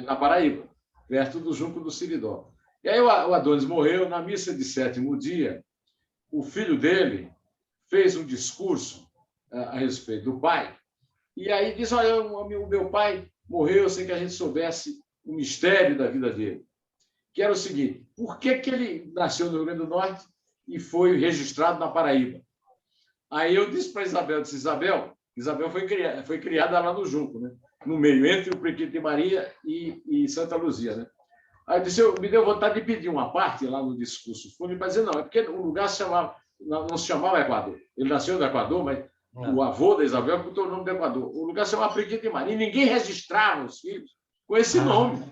na Paraíba, perto do Junco do Siridó. E aí o Adonis morreu na missa de sétimo dia. O filho dele fez um discurso a respeito do pai, e aí disse, olha, o meu pai morreu sem que a gente soubesse o mistério da vida dele, que era o seguinte, por que ele nasceu no Rio Grande do Norte e foi registrado na Paraíba? Aí eu disse para Isabel, Isabel foi criada lá no Junco, né? No meio, entre o Priquito de Maria e Santa Luzia. Né? Aí eu disse, me deu vontade de pedir uma parte lá no discurso fúnebre, para dizer, não, é porque o lugar não se chamava Equador. Ele nasceu no Equador, mas o avô da Isabel botou o nome do Equador. O lugar se chamava Priquito de Maria, e ninguém registrava os filhos com esse nome.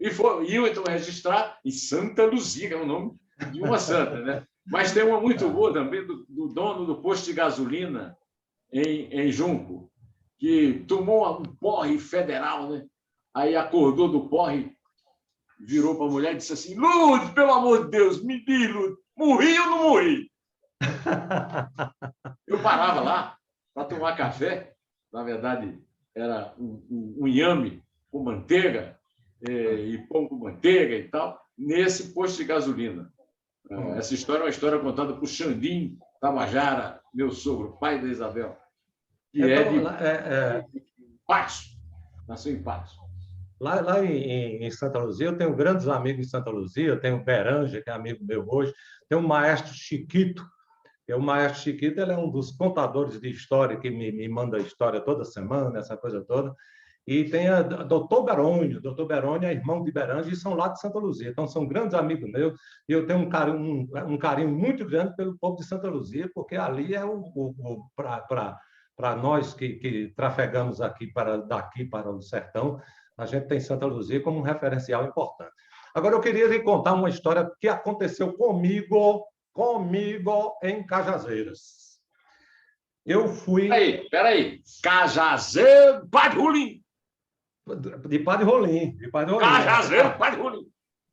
E iam, então, registrar em Santa Luzia, que é o nome de uma santa. Né? Mas tem uma muito boa também do dono do posto de gasolina em Junco, que tomou um porre federal, né? Aí acordou do porre, virou para a mulher e disse assim, Lourdes, pelo amor de Deus, me diz, Lourdes, morri ou não morri? Eu parava lá para tomar café, na verdade, era um inhame com manteiga, e pão com manteiga e tal, nesse posto de gasolina. Essa história é uma história contada por Xandim Tabajara, meu sogro, pai da Isabel, que então, de Patos, nasceu em Patos. Lá em Santa Luzia, eu tenho grandes amigos em Santa Luzia, eu tenho o Beranja, que é amigo meu hoje, tem o maestro Chiquito, O Maestro Chiquito, ele é um dos contadores de história que me manda história toda semana, essa coisa toda. E tem a doutor Berônio. Doutor Berônio é irmão de Berange e são lá de Santa Luzia. Então, são grandes amigos meus. E eu tenho um carinho muito grande pelo povo de Santa Luzia, porque ali é para nós que trafegamos daqui para o sertão, a gente tem Santa Luzia como um referencial importante. Agora, eu queria lhe contar uma história que aconteceu comigo em Cajazeiras. Eu fui... Peraí. Cajazeiro, Padre Rolim. De Padre Rolim. Cajazeiro, Padre Rolim.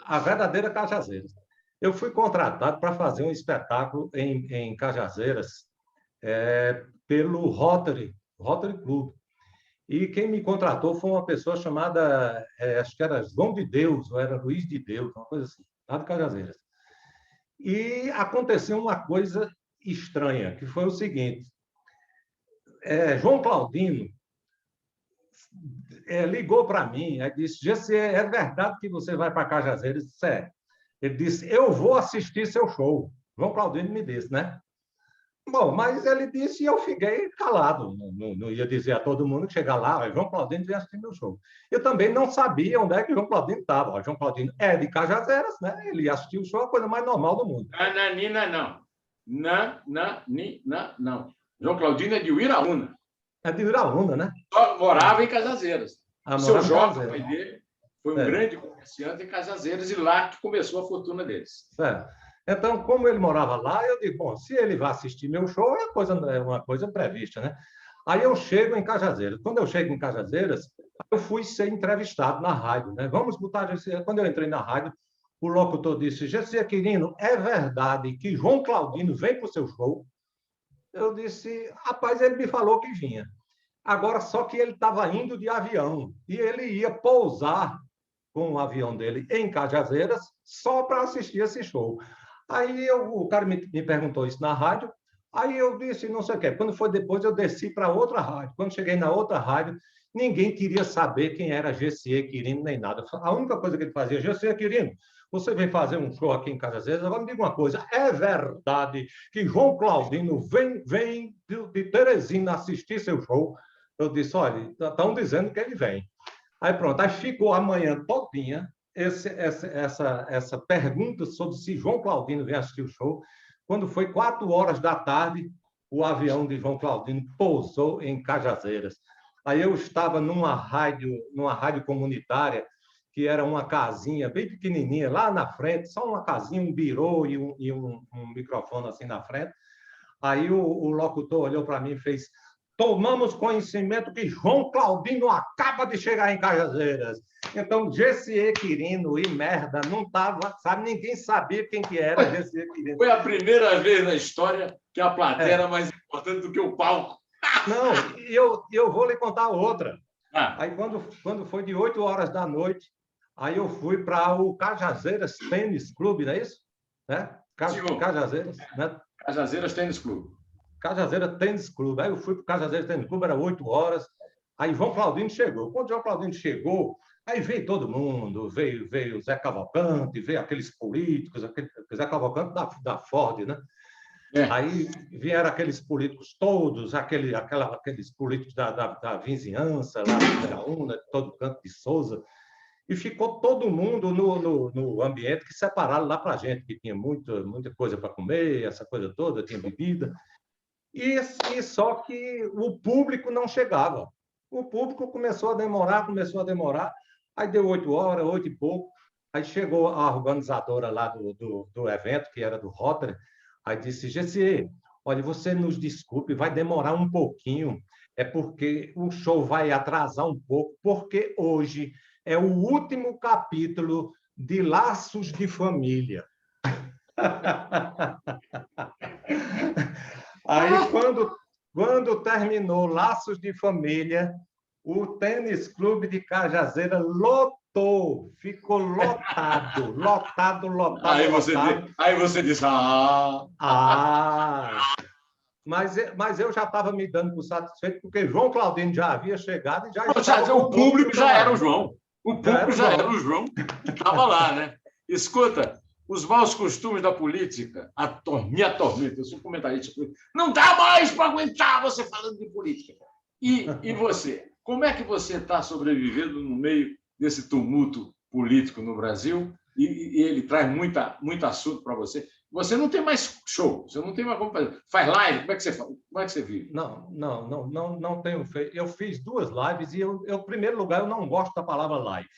A verdadeira Cajazeiras. Eu fui contratado para fazer um espetáculo em Cajazeiras pelo Rotary Club. E quem me contratou foi uma pessoa chamada, acho que era João de Deus, ou era Luiz de Deus, uma coisa assim, lá de Cajazeiras. E aconteceu uma coisa estranha, que foi o seguinte: João Claudino ligou para mim e disse: Gessi, é verdade que você vai para Cajazeiras? Eu disse, é. Ele disse: eu vou assistir seu show. João Claudino me disse, né? Bom, mas ele disse e eu fiquei calado. Não ia dizer a todo mundo que chegar lá, João Claudino veio assistir meu show. Eu também não sabia onde é que João Claudino estava. João Claudino é de Cajazeiras, né? Ele assistiu o show, a coisa mais normal do mundo. Não. João Claudino é de Uiraúna. É de Uiraúna, né? Só morava em Cajazeiras. Seu Jorge, pai dele, foi um grande comerciante em Cajazeiras e lá que começou a fortuna deles. Então, como ele morava lá, eu digo, bom, se ele vai assistir meu show, é uma coisa prevista, né? Aí eu chego em Cajazeiras. Quando eu chego em Cajazeiras, eu fui ser entrevistado na rádio, né? Vamos botar... Quando eu entrei na rádio, o locutor disse: Gessi Quirino, é verdade que João Claudino vem para o seu show? Eu disse: rapaz, ele me falou que vinha. Agora, só que ele estava indo de avião e ele ia pousar com o avião dele em Cajazeiras só para assistir esse show. Aí o cara me perguntou isso na rádio, aí eu disse não sei o quê. Quando foi depois, eu desci para outra rádio. Quando cheguei na outra rádio, ninguém queria saber quem era Gessi Quirino nem nada. A única coisa que ele fazia: Gessi Quirino, você vem fazer um show aqui em Cajazeiras, agora me diga uma coisa: é verdade que João Claudino vem de Teresina assistir seu show? Eu disse: olha, estão dizendo que ele vem. Aí pronto, aí ficou a manhã todinha essa pergunta sobre se João Claudino vem assistir o show. Quando foi 4 horas da tarde, o avião de João Claudino pousou em Cajazeiras. Aí eu estava numa rádio comunitária, que era uma casinha bem pequenininha, lá na frente, só uma casinha, um birô e um microfone assim na frente. Aí o locutor olhou para mim e fez: tomamos conhecimento que João Claudino acaba de chegar em Cajazeiras. Então, Gessi Quirino e merda não estava, sabe? Ninguém sabia quem que era Gessi Quirino. Foi a primeira vez na história que a plateia era mais importante do que o palco. Não, eu vou lhe contar outra. Aí, quando foi de 8 horas da noite, aí eu fui para o Cajazeiras Tênis Clube, não é isso? Né? Cajazeiras, né? Cajazeiras Tênis Clube. Cajazeiras Tênis Clube. Aí eu fui para o Cajazeiras Tênis Clube, era 8 horas. Aí João Claudino chegou. Quando João Claudino chegou, aí veio todo mundo, veio Zé Cavalcante, veio aqueles políticos, Zé Cavalcante da Ford, né? Aí vieram aqueles políticos todos, aqueles políticos da vizinhança, lá de Graúna, de todo canto de Souza, e ficou todo mundo no ambiente que separaram lá para a gente, que tinha muita coisa para comer, essa coisa toda, tinha bebida, e só que o público não chegava. O público começou a demorar, aí deu 8 horas, 8 e pouco, aí chegou a organizadora lá do evento, que era do Rotary, aí disse: Gessi, olha, você nos desculpe, vai demorar um pouquinho, é porque o show vai atrasar um pouco, porque hoje é o último capítulo de Laços de Família. Aí, quando terminou Laços de Família, o Tênis Clube de Cajazeira lotou, ficou lotado. Aí você disse: Mas eu já estava me dando por satisfeito, porque João Claudino já havia chegado e já estava... O público já era o João. O público já era o João que estava lá, né? Escuta, os maus costumes da política me atormentam. Eu sou comentarista político. Não dá mais para aguentar você falando de política. E você? Como é que você está sobrevivendo no meio desse tumulto político no Brasil? E ele traz muito assunto para você. Você não tem mais show, você não tem mais como fazer. Faz live, como é que você faz? Como é que você vive? Não tenho feito. Eu fiz 2 lives e em primeiro lugar, eu não gosto da palavra live.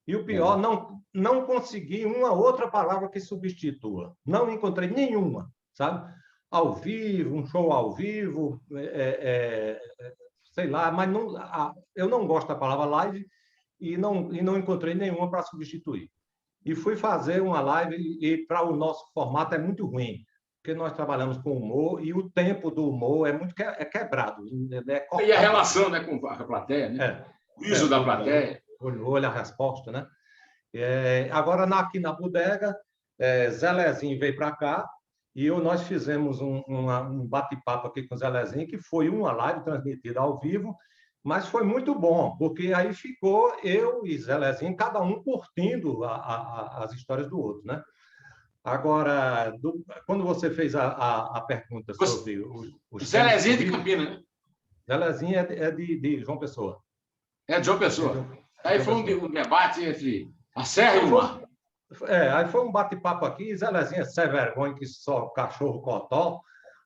E o pior, não consegui uma outra palavra que substitua. Não encontrei nenhuma, sabe? Ao vivo, um show ao vivo, sei lá, mas eu não gosto da palavra live e não encontrei nenhuma para substituir. E fui fazer uma live e para o nosso formato é muito ruim, porque nós trabalhamos com humor e o tempo do humor é muito quebrado. E a relação, né, com a plateia, né? O riso da plateia. Olha a resposta, né? Agora, aqui na bodega, Zé Lezinho veio para cá e nós fizemos um bate-papo aqui com o Zé Lezinho, que foi uma live transmitida ao vivo, mas foi muito bom, porque aí ficou eu e Zé Lezinho, cada um curtindo as histórias do outro, né? Agora, quando você fez a pergunta sobre o Zé Lezinho é de Campinas, né? Zé Lezinho é de João Pessoa. É de João Pessoa. Aí foi um debate entre a Serra e o Mar. Aí foi um bate-papo aqui, Zé Lezinho é sem vergonha, que só cachorro cotó.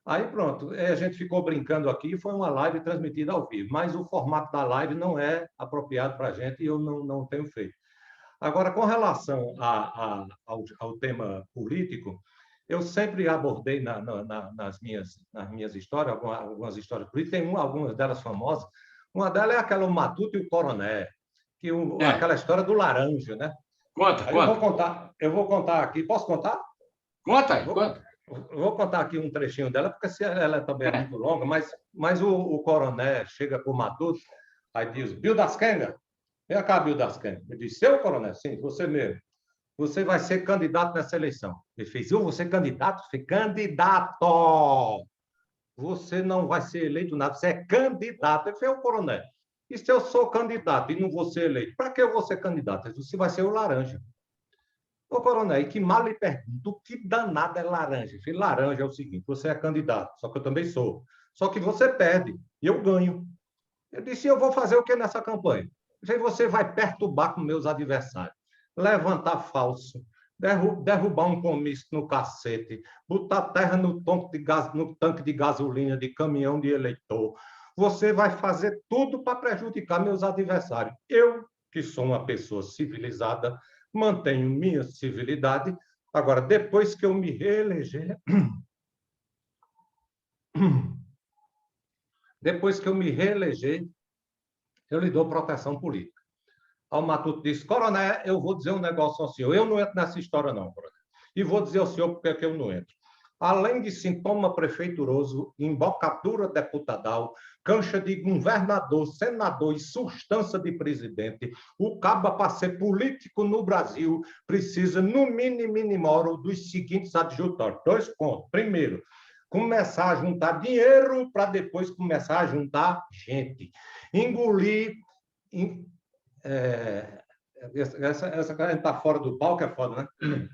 Aí pronto, a gente ficou brincando aqui, foi uma live transmitida ao vivo, mas o formato da live não é apropriado para a gente e eu não tenho feito. Agora, com relação ao tema político, eu sempre abordei nas minhas histórias, algumas histórias políticas, tem algumas delas famosas. Uma delas é aquela o Matuto e o Coroné, aquela história do laranja, né? Conta. Eu vou contar aqui. Posso contar? Conta aí, conta. Vou contar aqui um trechinho dela, porque ela também é muito longa, mas o Coroné chega para o Matuto, aí diz, Bill das Quengas, vem cá, Bill das Quengas. Ele diz, seu Coroné, sim, você mesmo. Você vai ser candidato nessa eleição. Ele fez, eu vou ser candidato? Você candidato! Você não vai ser eleito nada, você é candidato. Ele fez, o Coroné, e se eu sou candidato e não vou ser eleito, para que eu vou ser candidato? Ele disse, você vai ser o laranja. Ô, Coronel, e que mal lhe pergunto, o que danado é laranja? Eu falei, laranja é o seguinte, você é candidato, só que eu também sou. Só que você perde e eu ganho. Eu disse, eu vou fazer o que nessa campanha? Eu falei, você vai perturbar com meus adversários, levantar falso, derrubar um comício no cacete, botar terra no tanque de gasolina de caminhão de eleitor. Você vai fazer tudo para prejudicar meus adversários. Eu, que sou uma pessoa civilizada, mantenho minha civilidade. Agora, depois que eu me reeleger, eu lhe dou proteção política. Ao Matuto disse, Coronel, eu vou dizer um negócio ao senhor. Eu não entro nessa história, não, Coronel. E vou dizer ao senhor porque é que eu não entro. Além de sintoma prefeituroso, embocadura deputadal, cancha de governador, senador e substância de presidente, o caba para ser político no Brasil precisa, no mínimo, dos seguintes adjutantes. 2 pontos. Primeiro, começar a juntar dinheiro para depois começar a juntar gente. Engolir... Essa cara está fora do palco, é foda, né?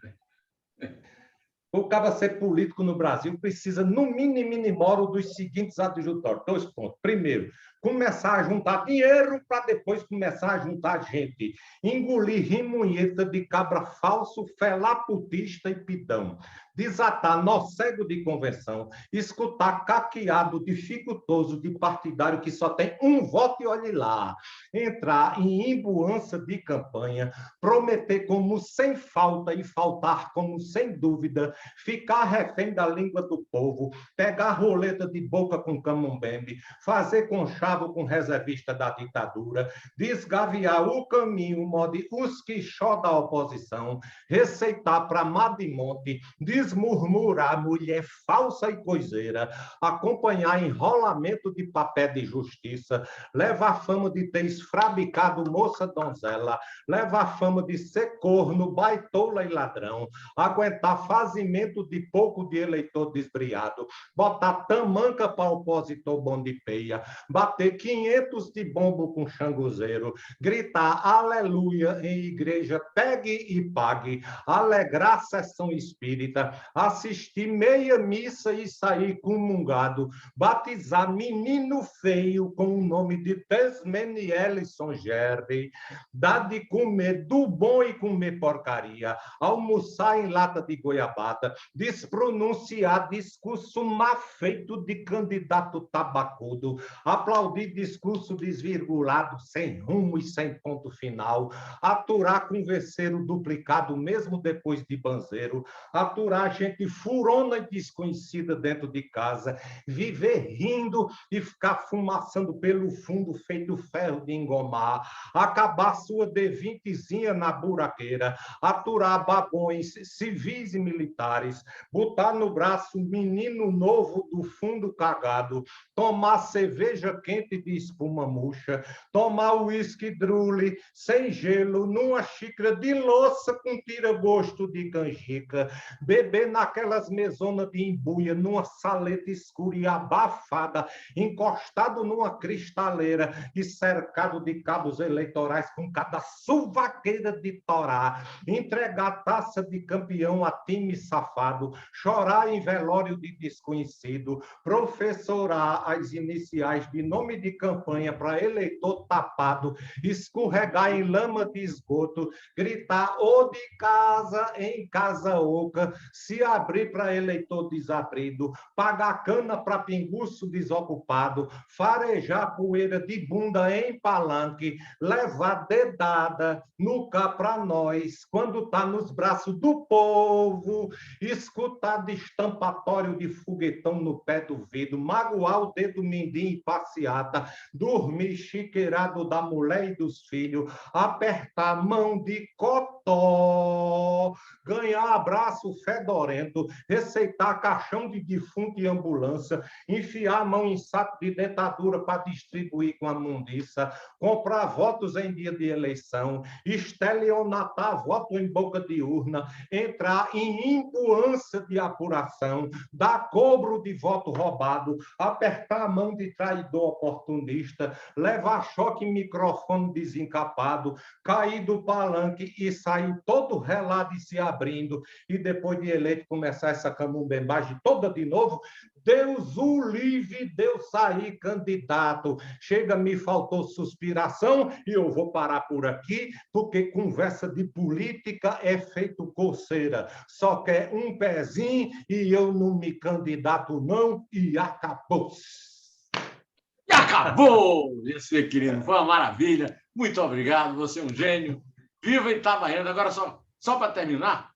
O cara ser político no Brasil precisa, no mínimo, dos seguintes adjutórios. 2 pontos. Primeiro, começar a juntar dinheiro para depois começar a juntar gente. Engolir rimunheta de cabra falso, felaputista e pidão. Desatar nó cego de convenção. Escutar caqueado dificultoso de partidário que só tem um voto e olhe lá. Entrar em imbuança de campanha. Prometer como sem falta e faltar como sem dúvida. Ficar refém da língua do povo. Pegar roleta de boca com camembert. Fazer conchavo com reservista da ditadura, desgaviar o caminho, mode os quixó da oposição, receitar para Madimonte, Diz murmurar, mulher falsa e coiseira, acompanhar enrolamento de papel de justiça, leva a fama de ter esfrabicado moça donzela, leva a fama de ser corno, baitola e ladrão, aguentar fazimento de pouco de eleitor desbriado, botar tamanca para opositor bom de peia, bater 500 de bombo com xanguzeiro, gritar aleluia em igreja, pegue e pague, alegrar sessão espírita, assistir meia missa e sair comungado, batizar menino feio com o nome de Desmenielson Gerry, dar de comer do bom e comer porcaria, almoçar em lata de goiabada, despronunciar discurso mal feito de candidato tabacudo, aplaudir discurso desvirgulado, sem rumo e sem ponto final, aturar converseiro duplicado mesmo depois de banzeiro, aturar gente furona e desconhecida dentro de casa, viver rindo e ficar fumaçando pelo fundo feito ferro de engomar, acabar sua D20zinha na buraqueira, aturar babões civis e militares, botar no braço menino novo do fundo cagado, tomar cerveja quente de espuma murcha, tomar uísque drule sem gelo numa xícara de louça com tira-gosto de canjica, beber naquelas mesonas de embuia, numa saleta escura e abafada, encostado numa cristaleira e cercado de cabos eleitorais com cada suvaqueira de torá, entregar taça de campeão a time safado, chorar em velório de desconhecido, professorar as iniciais de nome de campanha para eleitor tapado, escorregar em lama de esgoto, gritar ou de casa em casa oca, se abrir para eleitor desabrido, pagar cana para pinguço desocupado, farejar poeira de bunda em palanque, levar dedada no cá para nós, quando tá nos braços do povo, escutar destampatório de foguetão no pé do vidro, magoar o dedo mindinho e passeata, dormir chiqueirado da mulher e dos filhos, apertar a mão de cotó, ganhar abraço fedorento, receitar caixão de defunto e ambulância, enfiar a mão em saco de dentadura para distribuir com a mundiça, comprar votos em dia de eleição, estelionatar voto em boca de urna, entrar em impuância de apuração, dar cobro de voto roubado, apertar a mão de traidor oportunista, levar choque em microfone desencapado, cair do palanque e sair todo relado e se abrindo, e depois de eleito começar essa camumbembagem toda de novo, Deus o livre, Deus sair candidato. Chega, me faltou suspiração e eu vou parar por aqui, porque conversa de política é feito coceira. Só quer um pezinho e eu não me candidato não, e acabou. E acabou! Esse querido, foi uma maravilha. Muito obrigado, você é um gênio. Viva Itabaiana. Agora, só para terminar,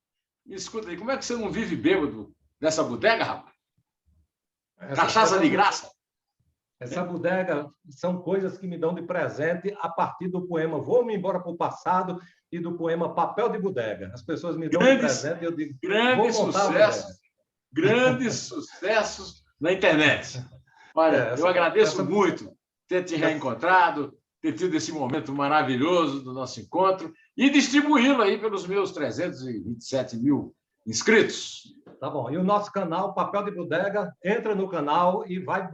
me escuta aí, como é que você não vive bêbado dessa bodega, rapaz? Cachaça de graça? Essa bodega são coisas que me dão de presente a partir do poema Vou-me embora para o passado e do poema Papel de Bodega. As pessoas me dão de presente e eu digo, grandes sucessos na internet. Olha, eu agradeço muito ter te reencontrado, ter tido esse momento maravilhoso do nosso encontro e distribuí-lo aí pelos meus 327 mil inscritos. Tá bom. E o nosso canal, Papel de Bodega, entra no canal e vai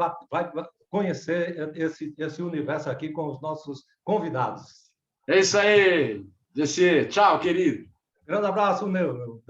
conhecer esse universo aqui com os nossos convidados. É isso aí, Jessy. Tchau, querido. Grande abraço, meu.